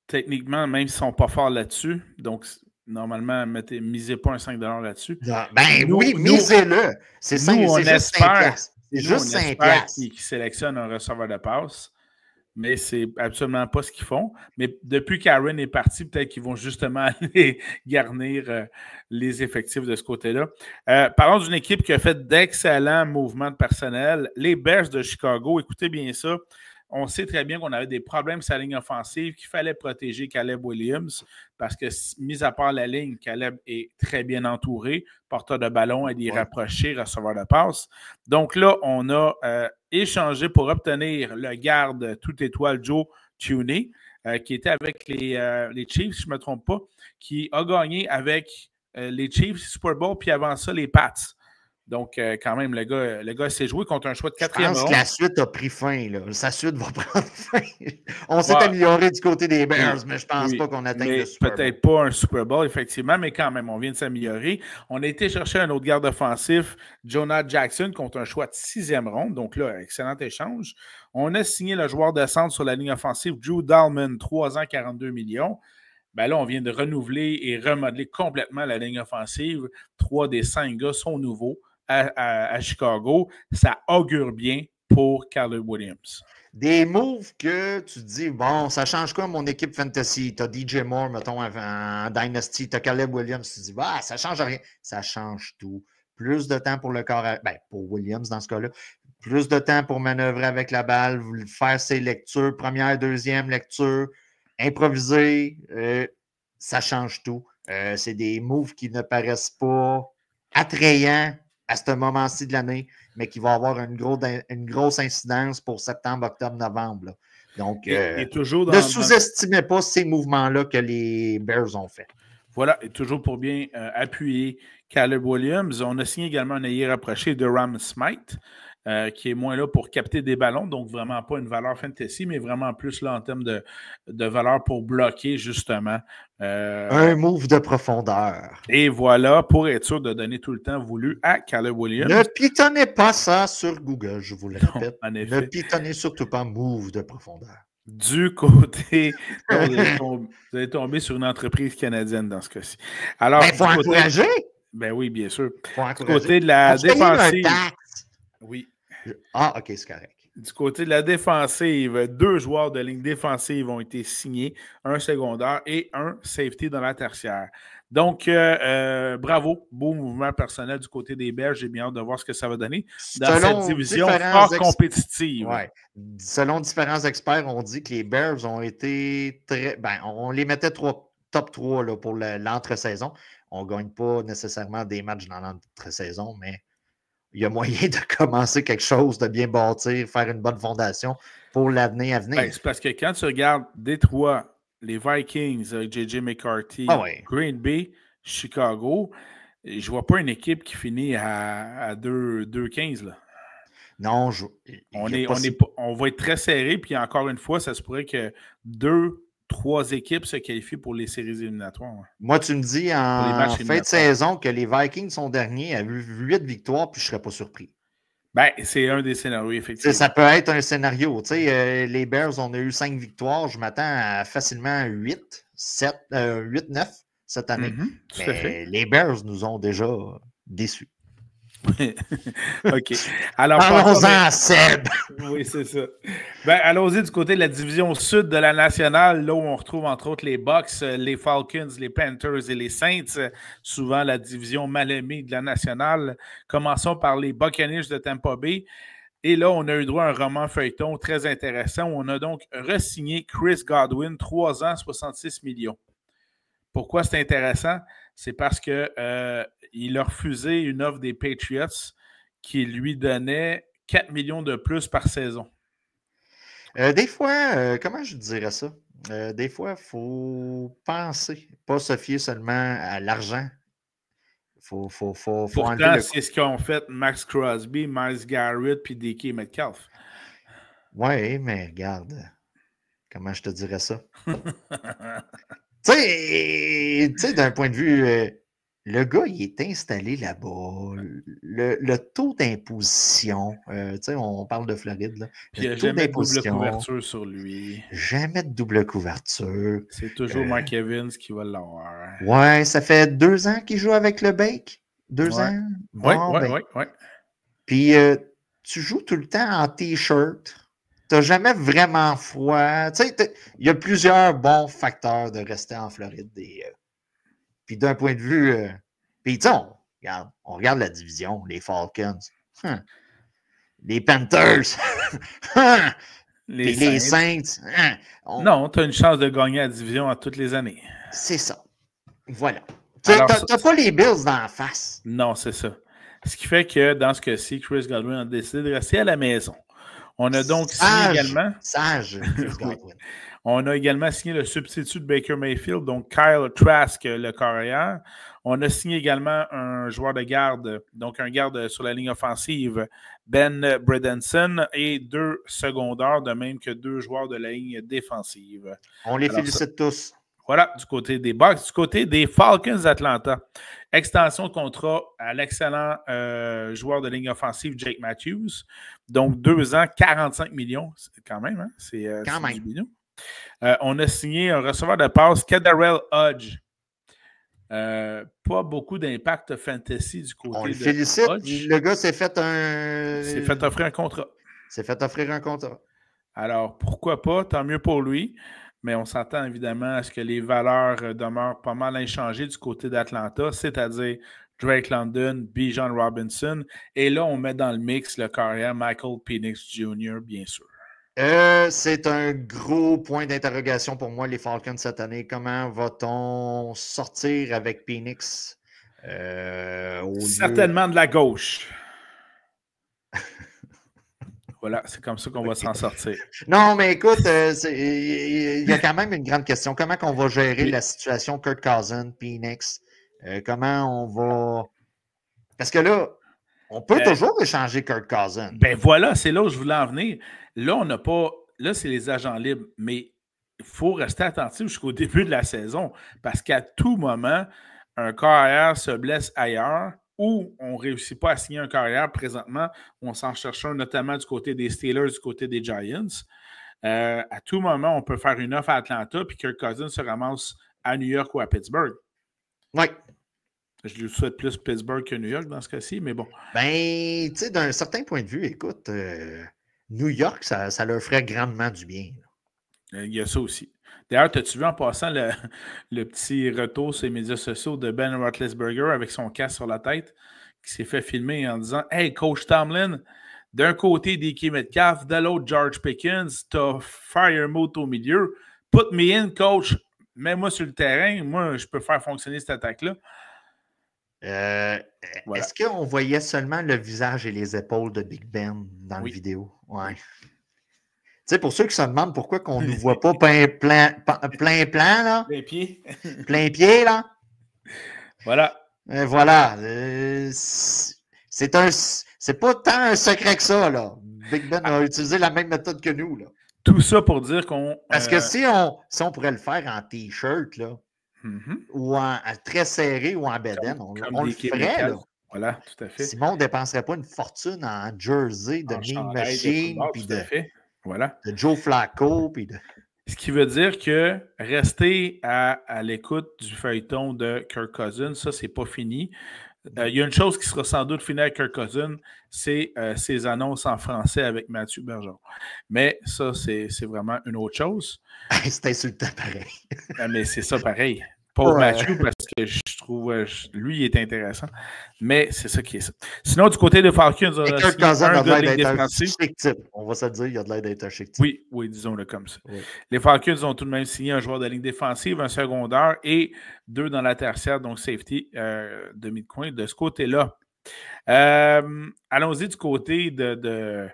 techniquement, même s'ils ne sont pas forts là-dessus, donc normalement, misez pas un 5$ là-dessus. Misez-le. C'est juste 5$. C'est juste 5$ qui sélectionnent un receveur de passe, mais c'est absolument pas ce qu'ils font. Mais depuis qu'Aaron est parti, peut-être qu'ils vont justement aller garnir les effectifs de ce côté-là. Parlons d'une équipe qui a fait d'excellents mouvements de personnel. Les Bears de Chicago, écoutez bien ça. On sait très bien qu'on avait des problèmes sur la ligne offensive, qu'il fallait protéger Caleb Williams parce que, mis à part la ligne, Caleb est très bien entouré, porteur de ballon, aide y rapprocher, receveur de passe. Donc là, on a échangé pour obtenir le garde tout étoile Joe Thuney, qui était avec les Chiefs, si je ne me trompe pas, qui a gagné avec les Chiefs Super Bowl, puis avant ça, les Pats. Donc, quand même, le gars s'est joué contre un choix de 4e ronde. Je pense que la suite a pris fin. Là. Sa suite va prendre fin. On s'est amélioré du côté des Bears, mais je ne pense pas qu'on atteigne le Super Bowl. Peut-être pas un Super Bowl, effectivement, mais quand même, on vient de s'améliorer. On a été chercher un autre garde offensif, Jonah Jackson, contre un choix de 6e ronde. Donc là, excellent échange. On a signé le joueur de centre sur la ligne offensive, Drew Dalman, 3 ans, 42 millions. Ben là, on vient de renouveler et remodeler complètement la ligne offensive. 3 des 5 gars sont nouveaux à Chicago. Ça augure bien pour Caleb Williams. Des moves que tu te dis, bon, ça change quoi mon équipe fantasy? Tu as DJ Moore, mettons, en Dynasty, tu as Caleb Williams, tu te dis, bah, ça change rien. Ça change tout. Plus de temps pour le corps, pour Williams dans ce cas-là. Plus de temps pour manœuvrer avec la balle, faire ses lectures, première, deuxième lecture, improviser, ça change tout. C'est des moves qui ne paraissent pas attrayants à ce moment-ci de l'année, mais qui vont avoir une grosse incidence pour septembre, octobre, novembre. Là. Donc, ne sous-estimez pas ces mouvements-là que les Bears ont fait. Voilà, et toujours pour bien appuyer Caleb Williams. On a signé également un ailier rapproché de Ram Smythe, qui est moins là pour capter des ballons, donc vraiment pas une valeur fantasy, mais vraiment plus là en termes de valeur pour bloquer justement. Un move de profondeur. Et voilà, pour être sûr de donner tout le temps voulu à Caleb Williams. Ne pitonnez pas ça sur Google, je vous le répète. Non, en effet. Ne pitonnez surtout pas move de profondeur. Du côté, vous allez tomber sur une entreprise canadienne dans ce cas-ci. Alors, il faut encourager. Ben oui, bien sûr. Faut du côté de la défensive. Oui. Ah, OK, c'est correct. Du côté de la défensive, 2 joueurs de ligne défensive ont été signés, un secondaire et un safety dans la tertiaire. Donc, bravo, beau mouvement personnel du côté des Bears. J'ai bien hâte de voir ce que ça va donner dans cette division fort compétitive. Ouais. Selon différents experts, on dit que les Bears ont été très. Ben, on les mettait top 3 là, pour l'entre-saison. On ne gagne pas nécessairement des matchs dans l'entre-saison, mais il y a moyen de commencer quelque chose, de bien bâtir, faire une bonne fondation pour l'avenir à venir. Ben, c'est parce que quand tu regardes Détroit, les Vikings, J.J. McCarthy, Green Bay, Chicago, je ne vois pas une équipe qui finit à 2-15. Là. Non, on va être très serré, puis encore une fois, ça se pourrait que 2-3 équipes se qualifient pour les séries éliminatoires. Ouais. Moi, tu me dis en fin de saison que les Vikings sont derniers à 8 victoires, puis je ne serais pas surpris. Ben, c'est un des scénarios, effectivement. Ça peut être un scénario. Les Bears, on a eu 5 victoires. Je m'attends à facilement 8, 9 cette année. Mais les Bears nous ont déjà déçus. OK. Alors, allons-en, Seb! Oui, c'est ça. Ben, allons-y du côté de la division sud de la nationale, là où on retrouve entre autres les Bucks, les Falcons, les Panthers et les Saints, souvent la division mal aimée de la nationale. Commençons par les Buccaneers de Tampa Bay. Et là, on a eu droit à un roman feuilleton très intéressant. On a donc re-signé Chris Godwin, 3 ans, 66 millions. Pourquoi c'est intéressant? C'est parce qu'il a refusé une offre des Patriots qui lui donnait 4 millions de plus par saison. Des fois, comment je dirais ça? Des fois, il faut penser, pas se fier seulement à l'argent. Pourtant, c'est ce qu'ont fait Max Crosby, Myles Garrett puis DK Metcalf. Oui, mais regarde, comment je te dirais ça? Tu sais, d'un point de vue, le gars, il est installé là-bas. Le taux d'imposition, on parle de Floride. Là, puis il n'y a jamais de double couverture sur lui. Jamais de double couverture. C'est toujours Mike Evans qui va l'avoir. Ouais, ça fait 2 ans qu'il joue avec le Bake. 2 ans? Bon, oui. Puis tu joues tout le temps en T-shirt. Tu n'as jamais vraiment froid. Tu sais, il y a plusieurs bons facteurs de rester en Floride. Puis d'un point de vue. Puis tu sais, on regarde la division, les Falcons, les Panthers, les Saints. Non, tu as une chance de gagner la division à toutes les années. C'est ça. Voilà. Tu n'as pas les Bills dans la face. Non, c'est ça. Ce qui fait que dans ce cas-ci, Chris Godwin a décidé de rester à la maison. On a donc signé également. Sage, Chris Godwin. On a également signé le substitut de Baker Mayfield, donc Kyle Trask, le carrière. On a signé également un joueur de garde, donc un garde sur la ligne offensive, Ben Bredenson, et 2 secondaires, de même que 2 joueurs de la ligne défensive. On les félicite tous. Voilà, du côté des Bucks. Du côté des Falcons d'Atlanta, extension de contrat à l'excellent joueur de ligne offensive Jake Matthews. Donc, 2 ans, 45 millions. C'est quand même, hein? C'est du million. On a signé un receveur de passe, Kadarrell Hodge. Pas beaucoup d'impact fantasy du côté de On le félicite. Hodge. Le gars s'est fait offrir un contrat. S'est fait offrir un contrat. Alors, pourquoi pas? Tant mieux pour lui. Mais on s'attend évidemment à ce que les valeurs demeurent pas mal inchangées du côté d'Atlanta, c'est-à-dire Drake London, Bijan Robinson. Et là, on met dans le mix le carrière Michael Penix Jr., bien sûr. C'est un gros point d'interrogation pour moi, les Falcons, cette année. Comment va-t-on sortir avec Penix? Certainement de la gauche. Voilà, c'est comme ça qu'on va s'en sortir. Non, mais écoute, il y a quand même une grande question. Comment on va gérer la situation Kirk Cousins, Penix? Comment on va... Parce que là, on peut toujours échanger Kirk Cousins. Ben voilà, c'est là où je voulais en venir. Là, on n'a pas... Là, c'est les agents libres, mais il faut rester attentif jusqu'au début de la saison parce qu'à tout moment, un carrière se blesse ailleurs ou on ne réussit pas à signer un carrière présentement, on s'en cherche un, notamment du côté des Steelers, du côté des Giants. À tout moment, on peut faire une offre à Atlanta puis Kirk Cousins se ramasse à New York ou à Pittsburgh. Oui. Je lui souhaite plus Pittsburgh que New York dans ce cas-ci, mais bon. Ben, tu sais, d'un certain point de vue, écoute, New York, ça leur ferait grandement du bien. Il y a ça aussi. D'ailleurs, as-tu vu en passant le petit retour sur les médias sociaux de Ben Roethlisberger avec son casque sur la tête qui s'est fait filmer en disant « Hey, Coach Tomlin, d'un côté DK Metcalf, de l'autre George Pickens, t'as Freiermuth au milieu. Put me in, coach. Mets-moi sur le terrain. Moi, je peux faire fonctionner cette attaque-là. » Voilà. Est-ce qu'on voyait seulement le visage et les épaules de Big Ben dans la vidéo? Ouais. Tu sais, pour ceux qui se demandent pourquoi on ne nous voit pas plein plan, là. Plein pied. Plein pied, là. Voilà. Voilà. C'est pas tant un secret que ça, là. Big Ben a utilisé la même méthode que nous, là. Tout ça pour dire qu'on... Parce que si on pourrait le faire en T-shirt, là, ou en très serré ou en bedaine, on le ferait, là. Voilà, tout à fait. Simon ne dépenserait pas une fortune en jersey de Mean Machine, puis de Joe Flacco, puis de... Ce qui veut dire que rester à l'écoute du feuilleton de Kirk Cousins, ça, c'est pas fini. Il y a une chose qui sera sans doute finie avec Kirk Cousins, c'est ses annonces en français avec Mathieu Bergeron. Mais ça, c'est vraiment une autre chose. C'est insultant pareil. Mais c'est ça pareil. Pauvre Mathieu, parce que je trouve, lui, il est intéressant. Mais c'est ça qui est ça. Sinon, du côté des Falcons, on a Kirk Cousins a de l'aide d'être un chic type. On va se dire, il a de l'aide d'être un chic type. Oui, disons-le comme ça. Oui. Les Falcons ont tout de même signé un joueur de ligne défensive, un secondaire et 2 dans la tertiaire, donc safety, demi de coin de ce côté-là. Allons-y du côté de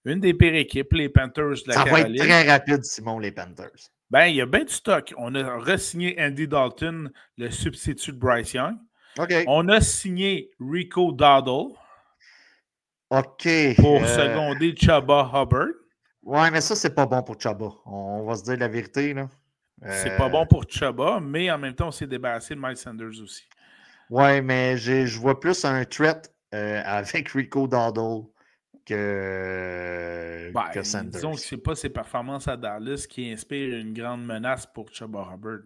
une des pires équipes, les Panthers de la Caroline. Ça va être très rapide, Simon, les Panthers. Ben, il y a bien du stock. On a re-signé Andy Dalton, le substitut de Bryce Young. Okay. On a signé Rico Dowdle. OK. Pour seconder Chubba Hubbard. Ouais, mais ça, c'est pas bon pour Chubba. On va se dire la vérité, là. C'est pas bon pour Chubba, mais en même temps, on s'est débarrassé de Miles Sanders aussi. Ouais, mais je vois plus un threat avec Rico Dowdle que Sanders. Disons que c'est pas ses performances à Dallas qui inspirent une grande menace pour Chubba Hubbard.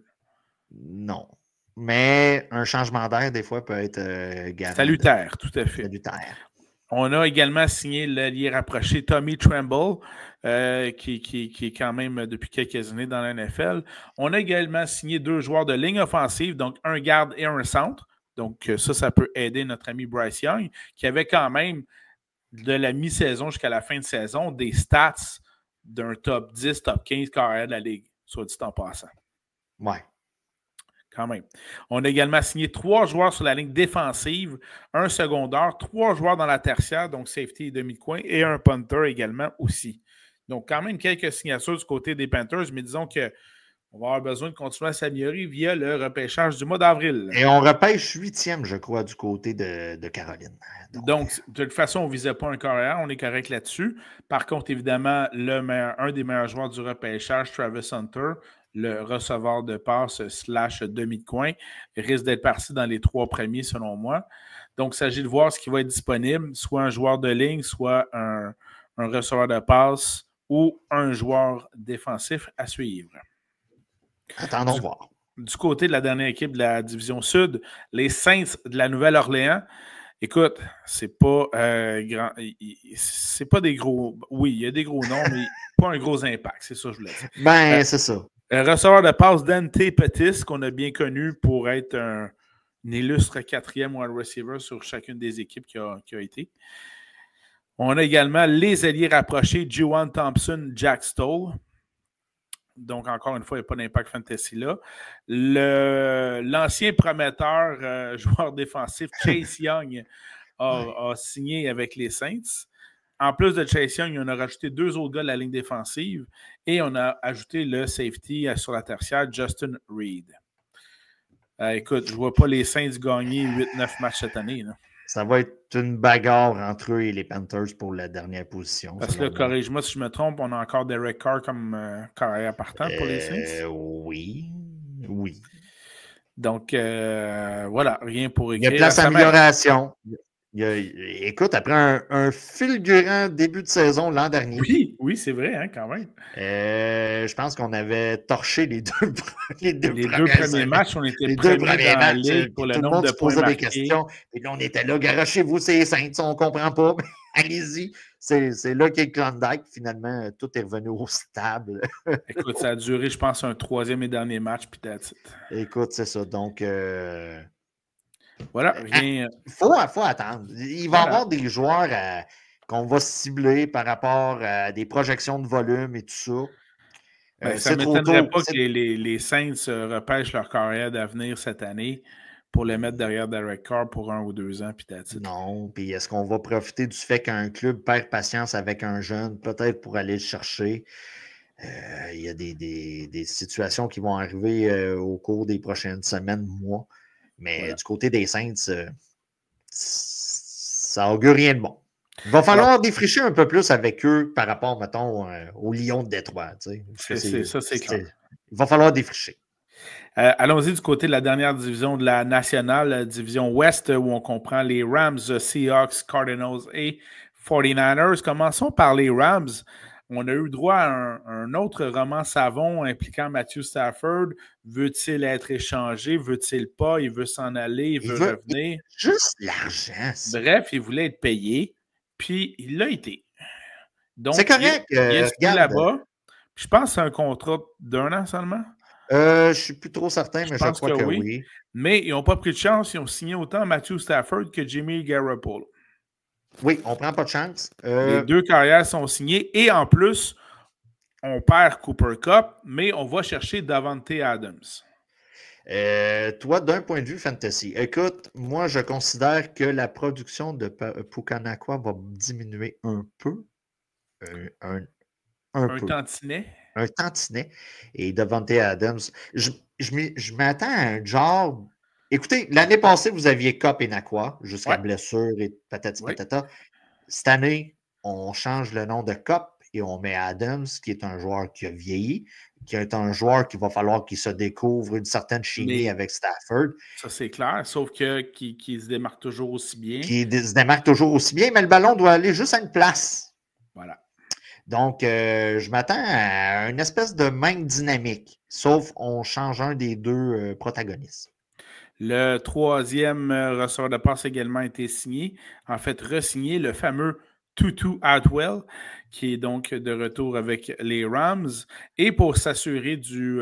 Non. Mais un changement d'air, des fois, peut être gagnant. Salutaire, tout à fait. Salutaire. On a également signé l'allié rapproché Tommy Tremble, qui est quand même depuis quelques années dans la NFL. On a également signé 2 joueurs de ligne offensive, donc un garde et un centre. Donc ça peut aider notre ami Bryce Young, qui avait quand même de la mi-saison jusqu'à la fin de saison des stats d'un top 10, top 15 carrière de la Ligue, soit dit en passant. Ouais. Quand même. On a également signé 3 joueurs sur la ligne défensive, un secondaire, 3 joueurs dans la tertiaire, donc safety et demi-coin, et un punter également aussi. Donc, quand même quelques signatures du côté des Panthers, mais disons qu'on va avoir besoin de continuer à s'améliorer via le repêchage du mois d'avril. Et on repêche 8e, je crois, du côté de Caroline. Donc, de toute façon, on ne visait pas un carrière, on est correct là-dessus. Par contre, évidemment, un des meilleurs joueurs du repêchage, Travis Hunter, le receveur de passe / demi de coin, risque d'être parti dans les 3 premiers, selon moi. Donc, il s'agit de voir ce qui va être disponible, soit un joueur de ligne, soit un receveur de passe ou un joueur défensif à suivre. Attendons voir. Du côté de la dernière équipe de la division Sud, les Saints de la Nouvelle-Orléans, écoute, c'est pas c'est pas des gros... Oui, il y a des gros noms, mais pas un gros impact, c'est ça que je voulais dire. Ben, c'est ça. Receveur de passe Dante Pettis, qu'on a bien connu pour être un illustre 4e wide receiver sur chacune des équipes qui a été. On a également les alliés rapprochés, Juwan Thompson, Jack Stoll. Donc, encore une fois, il n'y a pas d'impact fantasy là. L'ancien prometteur joueur défensif, Chase Young, a signé avec les Saints. En plus de Chase Young, on a rajouté 2 autres gars de la ligne défensive et on a ajouté le safety sur la tertiaire, Justin Reed. Écoute, je ne vois pas les Saints gagner 8-9 matchs cette année. Là. Ça va être une bagarre entre eux et les Panthers pour la dernière position. Parce que, corrige-moi si je me trompe, on a encore Derek Carr comme carrière partant pour les Saints. Oui. Donc, voilà, rien pour écrire. Il y a place à amélioration. Écoute, après un fulgurant début de saison l'an dernier. Oui, c'est vrai, hein, quand même. Je pense qu'on avait torché les deux premiers matchs. On était premiers dans la ligue pour le nombre de points marqués. Des questions. Et là, on était là, garochez-vous, c'est Saints, on ne comprend pas. allez-y. C'est là qu'est Klondike. Finalement, tout est revenu au stable. Écoute, ça a duré, je pense, un troisième et dernier match, puis that's it. Écoute, c'est ça. Donc, voilà, rien. Il faut attendre. Il va y avoir des joueurs qu'on va cibler par rapport à des projections de volume et tout ça. Ça ne m'étonnerait pas que les Saints repêchent leur carrière d'avenir cette année pour les mettre derrière Derek Carr pour 1 ou 2 ans, puis that's it. Non, puis est-ce qu'on va profiter du fait qu'un club perd patience avec un jeune, peut-être pour aller le chercher? Il y a des situations qui vont arriver au cours des prochaines semaines, mois. Mais du côté des Saints, ça augure rien de bon. Il va falloir défricher un peu plus avec eux par rapport, mettons, aux Lions de Détroit. C'est clair. Il va falloir défricher. Allons-y du côté de la dernière division de la nationale, la division Ouest, où on comprend les Rams, Seahawks, Cardinals et 49ers. Commençons par les Rams. On a eu droit à un autre roman savon impliquant Matthew Stafford. Veut-il être échangé? Veut-il pas? Il veut s'en aller? Il veut revenir? Juste l'argent. Bref, il voulait être payé, puis il l'a été. Donc, c'est correct. Il est là-bas. Je pense que c'est un contrat d'1 an seulement. Je ne suis plus trop certain, mais je crois que oui. Mais ils n'ont pas pris de chance. Ils ont signé autant Matthew Stafford que Jimmy Garoppolo. Oui, on ne prend pas de chance. Les deux carrières sont signées. Et en plus, on perd Cooper Kupp, mais on va chercher Davante Adams. Toi, d'un point de vue fantasy, écoute, moi, je considère que la production de Pukanakwa va diminuer un peu. Un peu. Tantinet. Un tantinet. Et Davante Adams, je m'attends à un genre. Écoutez, l'année passée, vous aviez Kupp et Nakwa jusqu'à blessure et patati patata. Cette année, on change le nom de Kupp et on met Adams, qui est un joueur qui a vieilli, qui est un joueur qu'il va falloir qu'il se découvre une certaine chimie avec Stafford. Ça, c'est clair, sauf qu'il se démarque toujours aussi bien. Qui se démarque toujours aussi bien, mais le ballon doit aller juste à une place. Voilà. Donc, je m'attends à une espèce de même dynamique, sauf on change un des deux protagonistes. Le troisième receveur de passe a également été signé. En fait, re-signé, le fameux Tutu Atwell, qui est donc de retour avec les Rams. Et pour s'assurer du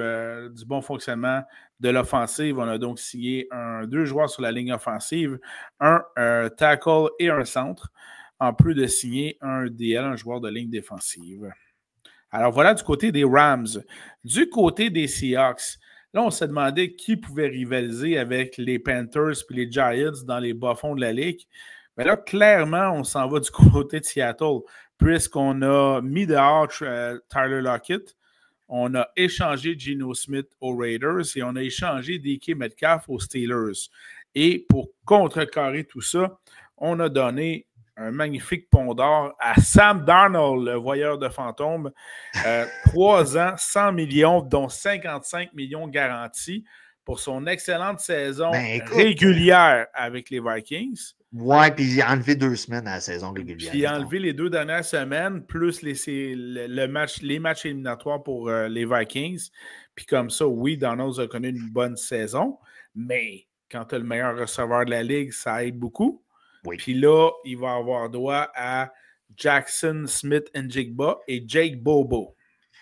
bon fonctionnement de l'offensive, on a donc signé 2 joueurs sur la ligne offensive, un tackle et un centre, en plus de signer un DL, un joueur de ligne défensive. Alors voilà du côté des Rams. Du côté des Seahawks, là, on s'est demandé qui pouvait rivaliser avec les Panthers et les Giants dans les bas-fonds de la ligue. Mais là, clairement, on s'en va du côté de Seattle, puisqu'on a mis dehors Tyler Lockett, on a échangé Geno Smith aux Raiders et on a échangé DK Metcalf aux Steelers. Et pour contrecarrer tout ça, on a donné un magnifique pont d'or à Sam Darnold, le voyeur de fantômes. 3 ans, 100 millions, dont 55 millions garantis pour son excellente saison régulière avec les Vikings. Ouais, puis il a enlevé 2 semaines à la saison régulière. Puis il a enlevé les 2 dernières semaines, plus les matchs éliminatoires pour les Vikings. Puis comme ça, oui, Darnold a connu une bonne saison, mais quand tu as le meilleur receveur de la ligue, ça aide beaucoup. Oui. Puis là, il va avoir droit à Jackson Smith-Njigba et Jake Bobo.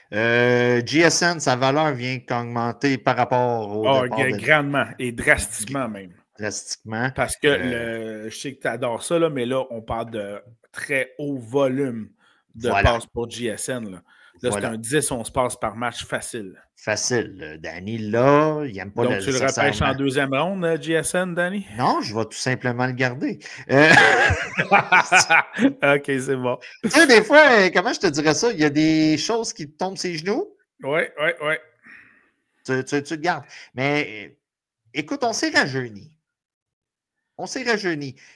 GSN, sa valeur vient qu'augmenter par rapport au départ grandement et drastiquement même. Drastiquement. Parce que je sais que tu adores ça, là, mais là, on parle de très haut volume de passes pour GSN. Là, c'est un 10-11 passes par match facile. Facile. Danny, là, il n'aime pas. Donc, tu le repêches en 2e ronde, GSN, Danny? Non, je vais tout simplement le garder. OK, c'est bon. Tu sais, des fois, comment je te dirais ça? Il y a des choses qui te tombent sur les genoux. Oui. Tu le gardes. Mais écoute, on s'est rajeuni.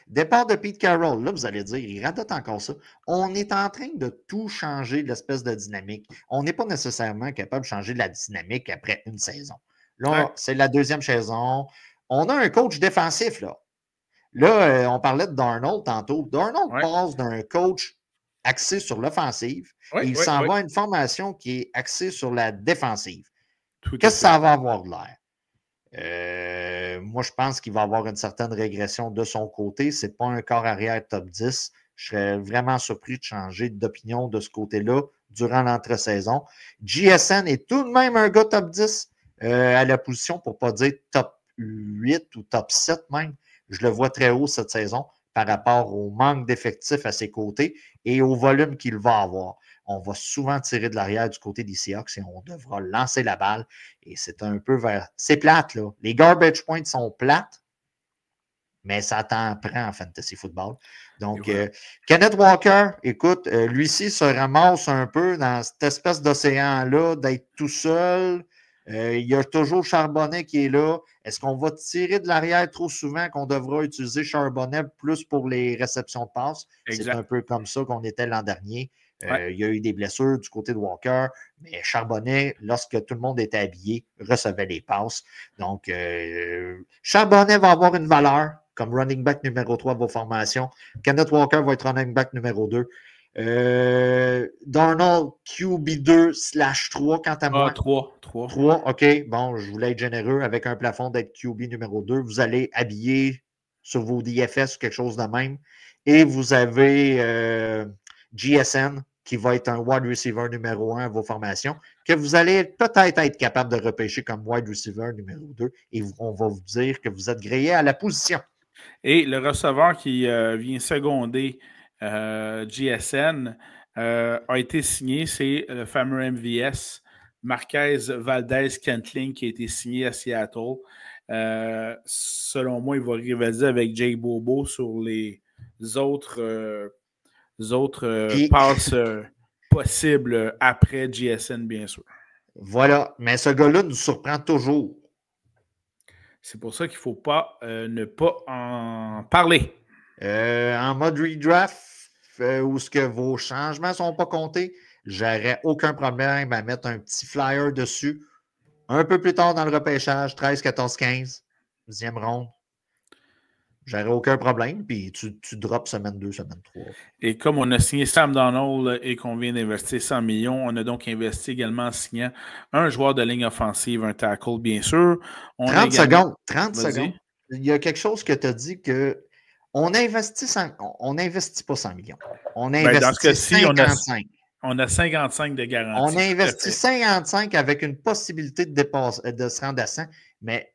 Départ de Pete Carroll, là, vous allez dire, il radote encore ça. On est en train de tout changer, l'espèce de dynamique. On n'est pas nécessairement capable de changer la dynamique après une saison. Là, c'est la 2e saison. On a un coach défensif, là. Là, on parlait de Darnold tantôt. Darnold passe d'un coach axé sur l'offensive et il s'en va à une formation qui est axée sur la défensive. Qu'est-ce que ça va avoir de l'air? Moi, je pense qu'il va avoir une certaine régression de son côté. Ce n'est pas un corps arrière top 10. Je serais vraiment surpris de changer d'opinion de ce côté-là durant l'entre-saison. JSN est tout de même un gars top 10 à la position, pour ne pas dire top 8 ou top 7 même. Je le vois très haut cette saison par rapport au manque d'effectifs à ses côtés et au volume qu'il va avoir. On va souvent tirer de l'arrière du côté des Seahawks et on devra lancer la balle. Et c'est un peu vers... C'est plate, là. Les garbage points sont plates, mais ça t'en prend en fantasy football. Donc, Kenneth Walker, écoute, lui-ci se ramasse un peu dans cette espèce d'océan-là, d'être tout seul. Il y a toujours Charbonnet qui est là. Est-ce qu'on va tirer de l'arrière trop souvent qu'on devra utiliser Charbonnet plus pour les réceptions de passes? C'est un peu comme ça qu'on était l'an dernier. Il y a eu des blessures du côté de Walker, mais Charbonnet, lorsque tout le monde était habillé, recevait les passes. Donc, Charbonnet va avoir une valeur comme running back numéro 3 de vos formations. Kenneth Walker va être running back numéro 2. Darnold QB2/3, quant à moi. 3. 3, OK. Bon, je voulais être généreux avec un plafond d'être QB numéro 2. Vous allez habiller sur vos DFS ou quelque chose de même. Et vous avez GSN, qui va être un wide receiver numéro 1 à vos formations, que vous allez peut-être être capable de repêcher comme wide receiver numéro 2. Et on va vous dire que vous êtes grillé à la position. Et le receveur qui vient seconder GSN a été signé, c'est le fameux MVS, Marquez Valdez-Scantling, qui a été signé à Seattle. Selon moi, il va rivaliser avec Jake Bobo sur les autres passes possibles après GSN, bien sûr. Voilà, mais ce gars-là nous surprend toujours. C'est pour ça qu'il ne faut pas ne pas en parler. En mode redraft, où ce que vos changements ne sont pas comptés, j'aurais aucun problème à mettre un petit flyer dessus. Un peu plus tard dans le repêchage, 13, 14, 15, 10e ronde. J'aurais aucun problème, puis tu drops semaine 2, semaine 3. Et comme on a signé Sam Darnold et qu'on vient d'investir 100 millions, on a donc investi également en signant un joueur de ligne offensive, un tackle, bien sûr. 30 secondes. Il y a quelque chose que tu as dit que on n'investit pas 100 millions. On investit dans ce cas-ci, 55. On a 55 de garantie. On a investi 55 avec une possibilité de se rendre à 100, mais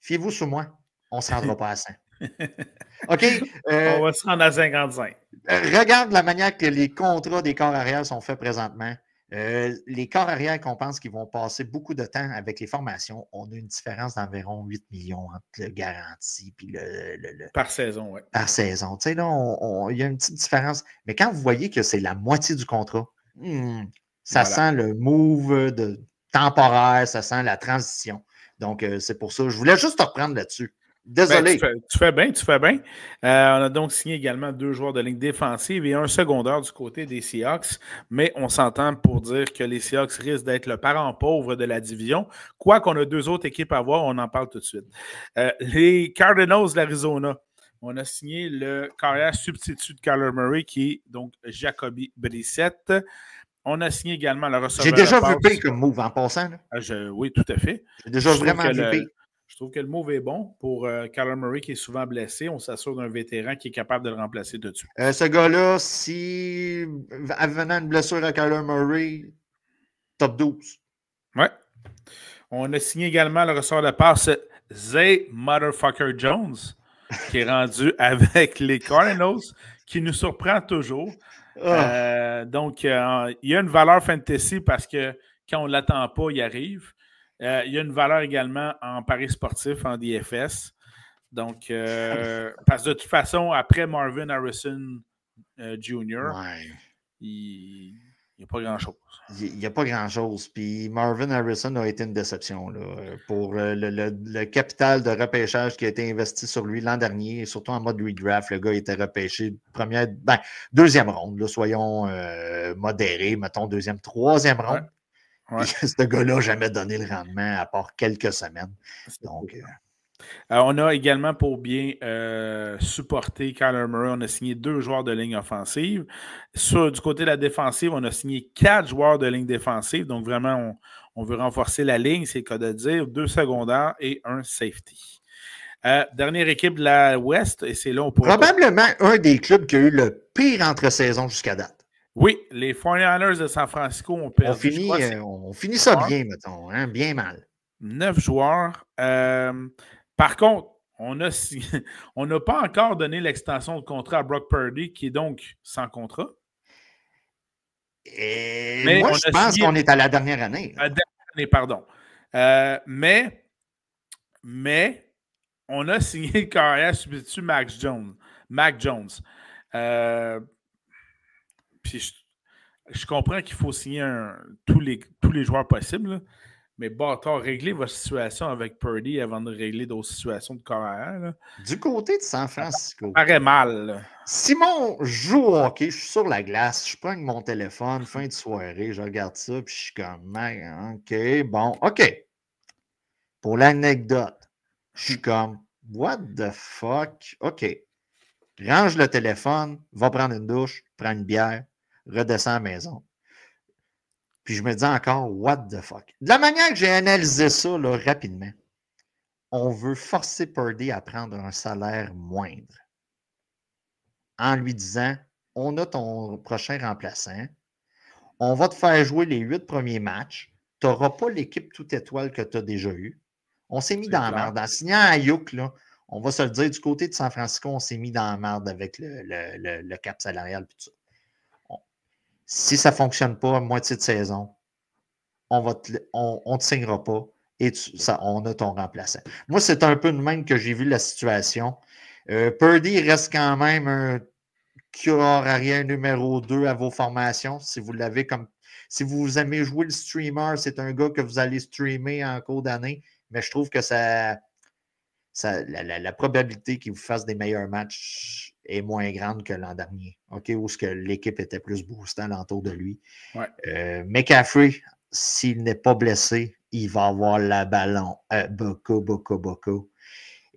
fiez-vous sur moi, on ne se rendra pas à 100. OK. On va se rendre à 55. Regarde la manière que les contrats des corps arrière sont faits présentement. Les corps arrière qu'on pense qu'ils vont passer beaucoup de temps avec les formations, on a une différence d'environ 8 millions entre le garanti et le par saison, oui. Par saison. Tu sais, là, il y a une petite différence. Mais quand vous voyez que c'est la moitié du contrat, ça sent le move temporaire, ça sent la transition. Donc, c'est pour ça. Je voulais juste te reprendre là-dessus. Désolé. Tu fais bien. On a donc signé également 2 joueurs de ligne défensive et un secondaire du côté des Seahawks, mais on s'entend pour dire que les Seahawks risquent d'être le parent pauvre de la division. Quoi qu'on a 2 autres équipes à voir, on en parle tout de suite. Les Cardinals de l'Arizona, on a signé le carrière substitut de Kyler Murray, qui est donc Jacoby Brissett. On a signé également le receveur. J'ai déjà vu pire comme move en passant. Oui, tout à fait. J'ai déjà vraiment vu pire. Je trouve que le move est bon pour Kyler Murray qui est souvent blessé. On s'assure d'un vétéran qui est capable de le remplacer tout de suite. Ce gars-là, si venant une blessure à Kyler Murray, top 12. Ouais. On a signé également le receveur de passe Zay Motherfucker Jones, qui est rendu avec les Cardinals, qui nous surprend toujours. Donc, il y a une valeur fantasy parce que quand on ne l'attend pas, il arrive. Il y a une valeur également en paris sportif, en DFS. Donc, parce que de toute façon, après Marvin Harrison Jr., il n'y a pas grand-chose. Il n'y a pas grand-chose. Puis Marvin Harrison a été une déception là, pour le capital de repêchage qui a été investi sur lui l'an dernier, surtout en mode redraft. Le gars était repêché deuxième ronde, là, soyons modérés, mettons deuxième, troisième ronde. Ouais. Ce gars-là n'a jamais donné le rendement à part quelques semaines. Donc, on a également, pour bien supporter Kyler Murray, on a signé 2 joueurs de ligne offensive. Du côté de la défensive, on a signé 4 joueurs de ligne défensive. Donc, vraiment, on veut renforcer la ligne, c'est le cas de dire. 2 secondaires et un safety. Dernière équipe de la Ouest, et c'est là on pourrait... Probablement un des clubs qui a eu le pire entre-saison jusqu'à date. Oui, les 49ers de San Francisco ont perdu. On finit ça bien, mettons, hein, bien mal. 9 joueurs. Par contre, on n'a pas encore donné l'extension de contrat à Brock Purdy, qui est donc sans contrat. Et moi, je pense qu'on est à la dernière année. Dernière année, pardon. Mais on a signé le carrière substitut Mac Jones. Puis je comprends qu'il faut signer tous les joueurs possibles, là. Mais bâtard, réglez votre situation avec Purdy avant de régler d'autres situations de carrière. Du côté de San Francisco. Ça paraît mal. Là. Simon joue au hockey, je suis sur la glace, je prends mon téléphone, fin de soirée, je regarde ça, puis je suis comme, OK, bon, OK. Pour l'anecdote, je suis comme, what the fuck? OK. Range le téléphone, va prendre une douche, prends une bière, redescends à la maison. Puis je me dis encore, what the fuck? De la manière que j'ai analysé ça là, rapidement, on veut forcer Purdy à prendre un salaire moindre. En lui disant, on a ton prochain remplaçant, on va te faire jouer les 8 premiers matchs, tu n'auras pas l'équipe toute étoile que tu as déjà eue. On s'est mis dans la merde. En signant Ayuk, là, on va se le dire, du côté de San Francisco, on s'est mis dans la merde avec le cap salarial. Tout ça. Si ça ne fonctionne pas à moitié de saison, on ne te signera pas et on a ton remplaçant. Moi, c'est un peu de même que j'ai vu la situation. Purdy reste quand même un corps arrière numéro 2 à vos formations. Si vous l'avez comme. Si vous aimez jouer le streamer, c'est un gars que vous allez streamer en cours d'année. Mais je trouve que la probabilité qu'il vous fasse des meilleurs matchs est moins grande que l'an dernier. OK? Où ce que l'équipe était plus boostée alentour de lui. Ouais. McCaffrey, s'il n'est pas blessé, il va avoir la ballon. Beaucoup.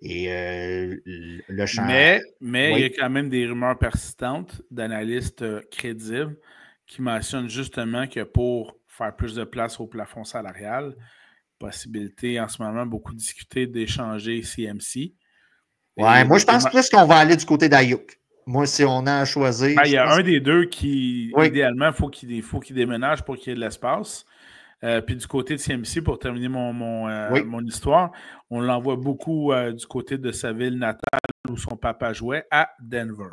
Et le champ. Mais oui. Il y a quand même des rumeurs persistantes d'analystes crédibles qui mentionnent justement que pour faire plus de place au plafond salarial, possibilité en ce moment beaucoup discuter d'échanger CMC. Ouais, moi je pense plus qu'on va aller du côté d'Ayuk. Moi, si on a à choisir. Il y a un des deux qui, idéalement, faut qu'il déménage pour qu'il y ait de l'espace. Puis du côté de CMC, pour terminer mon histoire, on l'envoie beaucoup du côté de sa ville natale où son papa jouait, à Denver.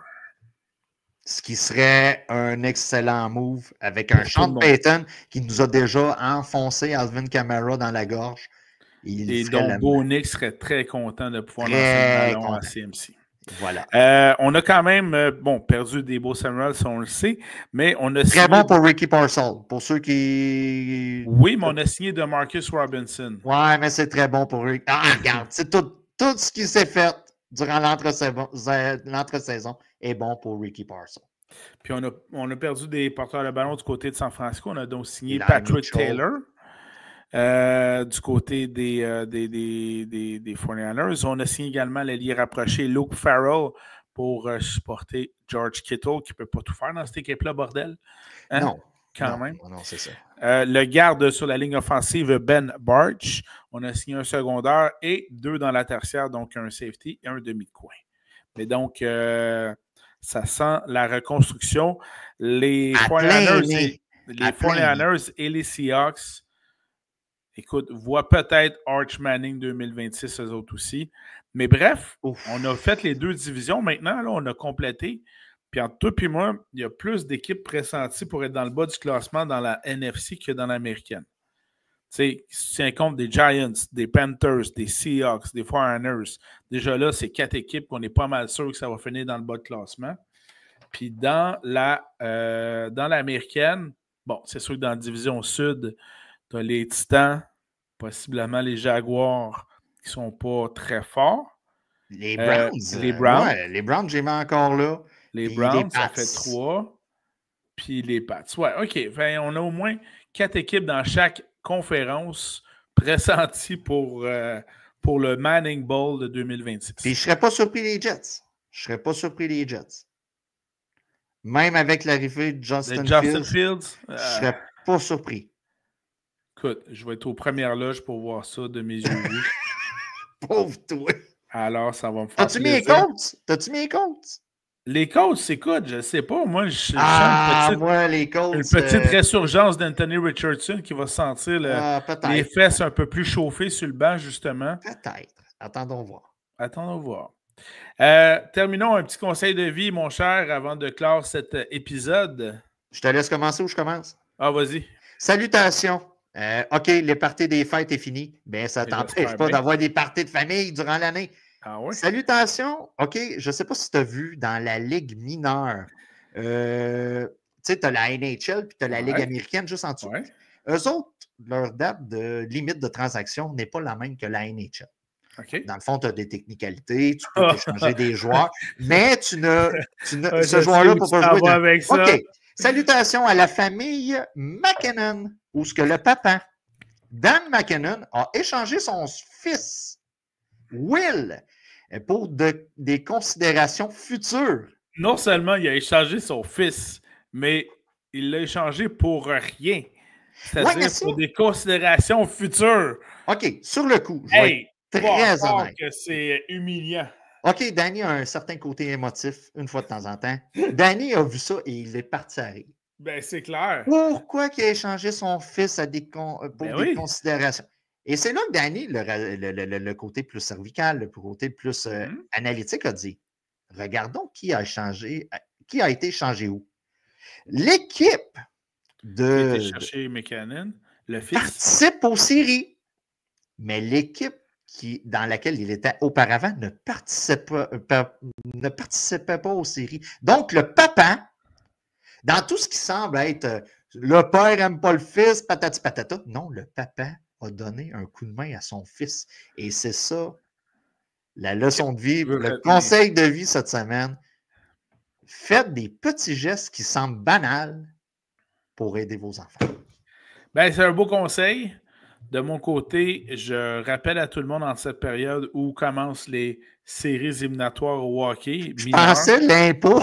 Ce qui serait un excellent move avec un Sean Payton qui nous a déjà enfoncé Alvin Kamara dans la gorge. Et donc, Bo Nix serait très content de pouvoir lancer le ballon à CMC. Voilà. On a quand même perdu des beaux Samuels, si on le sait, mais on a signé... Très bon pour Ricky Parcell, pour ceux qui... Oui, mais on a signé de Marcus Robinson. Ouais, mais c'est très bon pour Ricky. Ah, regarde, c'est tout ce qui s'est fait durant l'entre-saison est bon pour Ricky Parcell. Puis on a perdu des porteurs de ballon du côté de San Francisco. On a donc signé Patrick Taylor. Du côté des 49ers. On a signé également l'ailier rapproché Luke Farrell pour supporter George Kittle, qui ne peut pas tout faire dans cette équipe-là, bordel. Hein? Non. Quand même. Non, c'est ça. Le garde sur la ligne offensive, Ben Barch. On a signé un secondaire et 2 dans la tertiaire, donc un safety et un demi-coin. Mais donc, ça sent la reconstruction. Les 49ers et les Seahawks, écoute, voient peut-être Arch Manning 2026, eux autres aussi. Mais bref, on a fait les 2 divisions. Maintenant, là, on a complété. Puis entre toi et moi, il y a plus d'équipes pressenties pour être dans le bas du classement dans la NFC que dans l'américaine. Tu sais, si tu tiens compte des Giants, des Panthers, des Seahawks, des 49ers, déjà là, c'est 4 équipes qu'on est pas mal sûr que ça va finir dans le bas de classement. Puis dans l'américaine, bon, c'est sûr que dans la division sud, tu as les Titans, possiblement les Jaguars qui ne sont pas très forts. Les Browns. Ouais, les Browns, j'ai mis encore là. Les Browns, ça fait 3. Puis les Pats. Ouais, OK. Enfin, on a au moins 4 équipes dans chaque conférence pressenties pour le Manning Bowl de 2026. Puis je ne serais pas surpris les Jets. Même avec l'arrivée de Justin Fields, je ne serais pas surpris. Écoute, je vais être aux premières loges pour voir ça de mes yeux vus. Pauvre toi! Alors, ça va me faire T'as-tu mis les plaisir. Colts? T'as-tu mis les Colts? Les Colts, écoute, je sais pas. Moi, je sens Moi, les une Colts. petite résurgence d'Anthony Richardson qui va sentir les Peut-être. fesses un peu plus chauffées sur le banc, justement. Peut-être. Attendons voir. Attendons voir. Terminons un petit conseil de vie, mon cher, avant de clore cet épisode. Je te laisse commencer ou je commence? Ah, vas-y. Salutations. OK, les parties des fêtes est fini. Bien, ça ne t'empêche pas d'avoir des parties de famille durant l'année. Ah oui? Salutations. OK, je ne sais pas si tu as vu dans la Ligue mineure. Tu sais, tu as la NHL puis tu as la Ligue américaine juste en dessous. Ouais. Eux autres, leur date de limite de transaction n'est pas la même que la NHL. Okay. Dans le fond, tu as des technicalités, tu peux échanger des joueurs, mais tu n'as ce joueur-là pour pas jouer. Avec ça. OK. Salutations à la famille McKinnon, où ce que le papa, Dan McKinnon, a échangé son fils, Will, pour des considérations futures. Non seulement il a échangé son fils, mais il l'a échangé pour rien. C'est-à-dire pour des considérations futures. OK, sur le coup, je vais être très honnête. Que c'est humiliant. OK, Danny a un certain côté émotif, une fois de temps en temps. Danny a vu ça et il est parti à rire. Ben, c'est clair. Pourquoi il a échangé son fils à des considérations? Et c'est là que Danny, le côté plus cervical, le côté plus analytique, a dit, regardons qui a été échangé où. L'équipe de... Qui a été cherché McKinnon, le fils. Participe aux séries. Mais l'équipe dans laquelle il était auparavant ne participait pas aux séries. Donc, le papa, dans tout ce qui semble être le père n'aime pas le fils, patati patata, non, le papa a donné un coup de main à son fils. Et c'est ça, la leçon de vie, le conseil de vie cette semaine. Faites des petits gestes qui semblent banals pour aider vos enfants. Ben, c'est un beau conseil. De mon côté, je rappelle à tout le monde en cette période où commencent les séries éliminatoires au hockey. Je pensais l'impôt.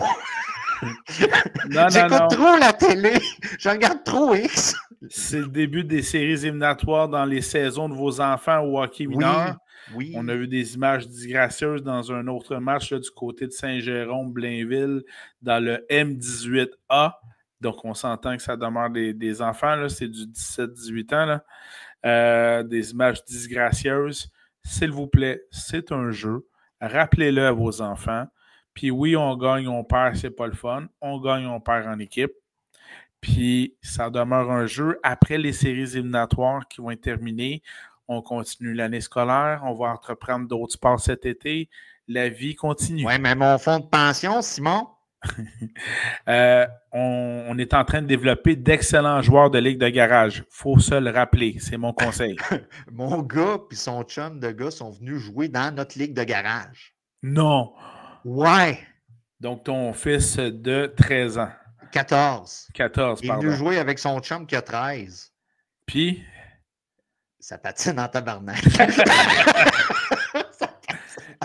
J'écoute trop la télé. Je regarde trop X. C'est le début des séries éliminatoires dans les saisons de vos enfants au hockey mineur. Oui. On a vu des images disgracieuses dans un autre match là, du côté de Saint-Jérôme-Blainville dans le M18A. Donc, on s'entend que ça demeure des enfants. Là, c'est du 17-18 ans. Là. Des images disgracieuses. S'il vous plaît, c'est un jeu. Rappelez-le à vos enfants. Puis oui, on gagne, on perd, c'est pas le fun. On gagne, on perd en équipe. Puis ça demeure un jeu. Après les séries éliminatoires qui vont être terminées, on continue l'année scolaire. On va entreprendre d'autres sports cet été. La vie continue. Oui, mais mon fonds de pension, Simon? On est en train de développer d'excellents joueurs de ligue de garage. Il faut se le rappeler. C'est mon conseil. Mon gars et son chum de gars sont venus jouer dans notre ligue de garage. Non. Ouais. Donc, ton fils de 13 ans. 14. 14, il est venu jouer avec son chum qui a 13. Puis? Ça patine en tabarnak.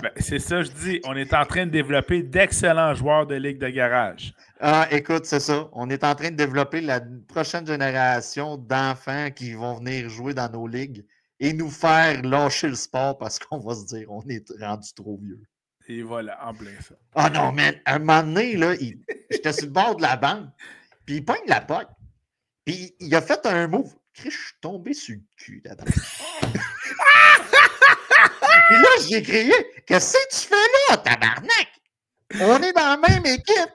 Ben, c'est ça, je dis. On est en train de développer d'excellents joueurs de ligue de garage. Ah, écoute, c'est ça. On est en train de développer la prochaine génération d'enfants qui vont venir jouer dans nos ligues et nous faire lâcher le sport parce qu'on va se dire on est rendu trop vieux. Et voilà, en plein ça. Ah non, man, un moment donné, là, j'étais sur le bord de la banque, puis il pogne la poque, puis il a fait un move. Je suis tombé sur le cul là-dedans. Puis là, j'ai crié, qu'est-ce que tu fais là, tabarnak? On est dans la même équipe.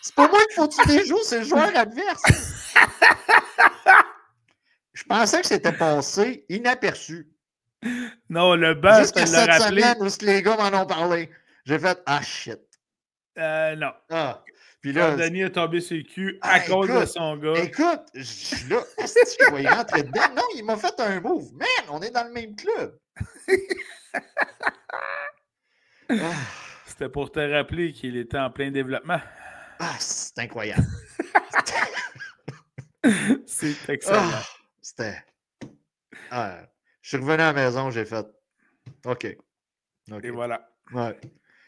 C'est pas moi qu'il faut que tu déjoues, c'est le joueur adverse. Je pensais que c'était passé inaperçu. Non, le banc, jusqu'à cette semaine où les gars m'en ont parlé. J'ai fait « Ah, shit! » Non. Ah. Puis là, Denis est tombé sur le cul à cause de son gars. Écoute, je suis là, est-ce que je vais y rentrer dedans? Non, il m'a fait un move. Man, on est dans le même club. C'était pour te rappeler qu'il était en plein développement. Ah, c'est incroyable. C'est excellent. C'était... je suis revenu à la maison, j'ai fait OK. Et voilà. Ouais.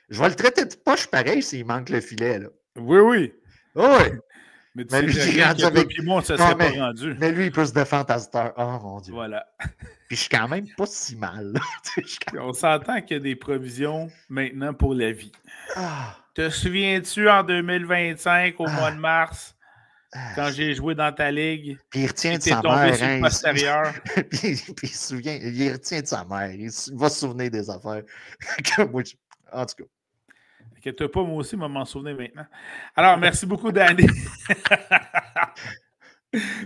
Je vais le traiter de poche pareil s'il manque le filet, là. Oui, oui. Oh, oui. Mais tu Mais sais lui, très il est bien rendu que toi avec. puis moi, ça Non, serait pas rendu. mais lui, il peut se défendre à cette heure. Oh mon Dieu. Voilà. Puis je suis quand même pas si mal. On s'entend qu'il y a des provisions maintenant pour la vie. Ah, Te souviens-tu en 2025, au mois de ah, mars, ah, quand j'ai joué dans ta ligue, Puis il retient et de t'es sa tombé mère. sur le Hein, postérieur? puis il se souvient, il retient de sa mère. Il va se souvenir des affaires. En tout cas. Inquiète-toi pas, moi aussi, je vais m'en souvenir maintenant. Alors, merci beaucoup, Danny.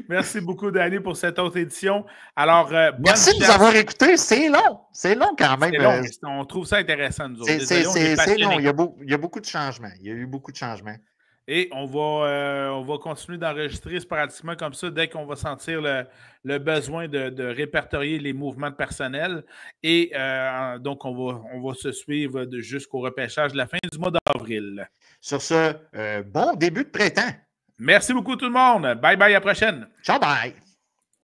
Merci beaucoup, Danny, pour cette autre édition. Alors, bonne Merci de nous chasse. avoir écoutés. C'est long. C'est long quand même. C'est long, mais on trouve ça intéressant, nous autres. Désolé, on est C'est passionnés. long. Il y a beaucoup de changements. Il y a eu beaucoup de changements. Et on va continuer d'enregistrer sporadiquement comme ça dès qu'on va sentir le besoin de répertorier les mouvements de personnel. Et donc, on va se suivre jusqu'au repêchage de la fin du mois d'avril. Sur ce, bon début de printemps. Merci beaucoup tout le monde. Bye bye, à la prochaine. Ciao, bye.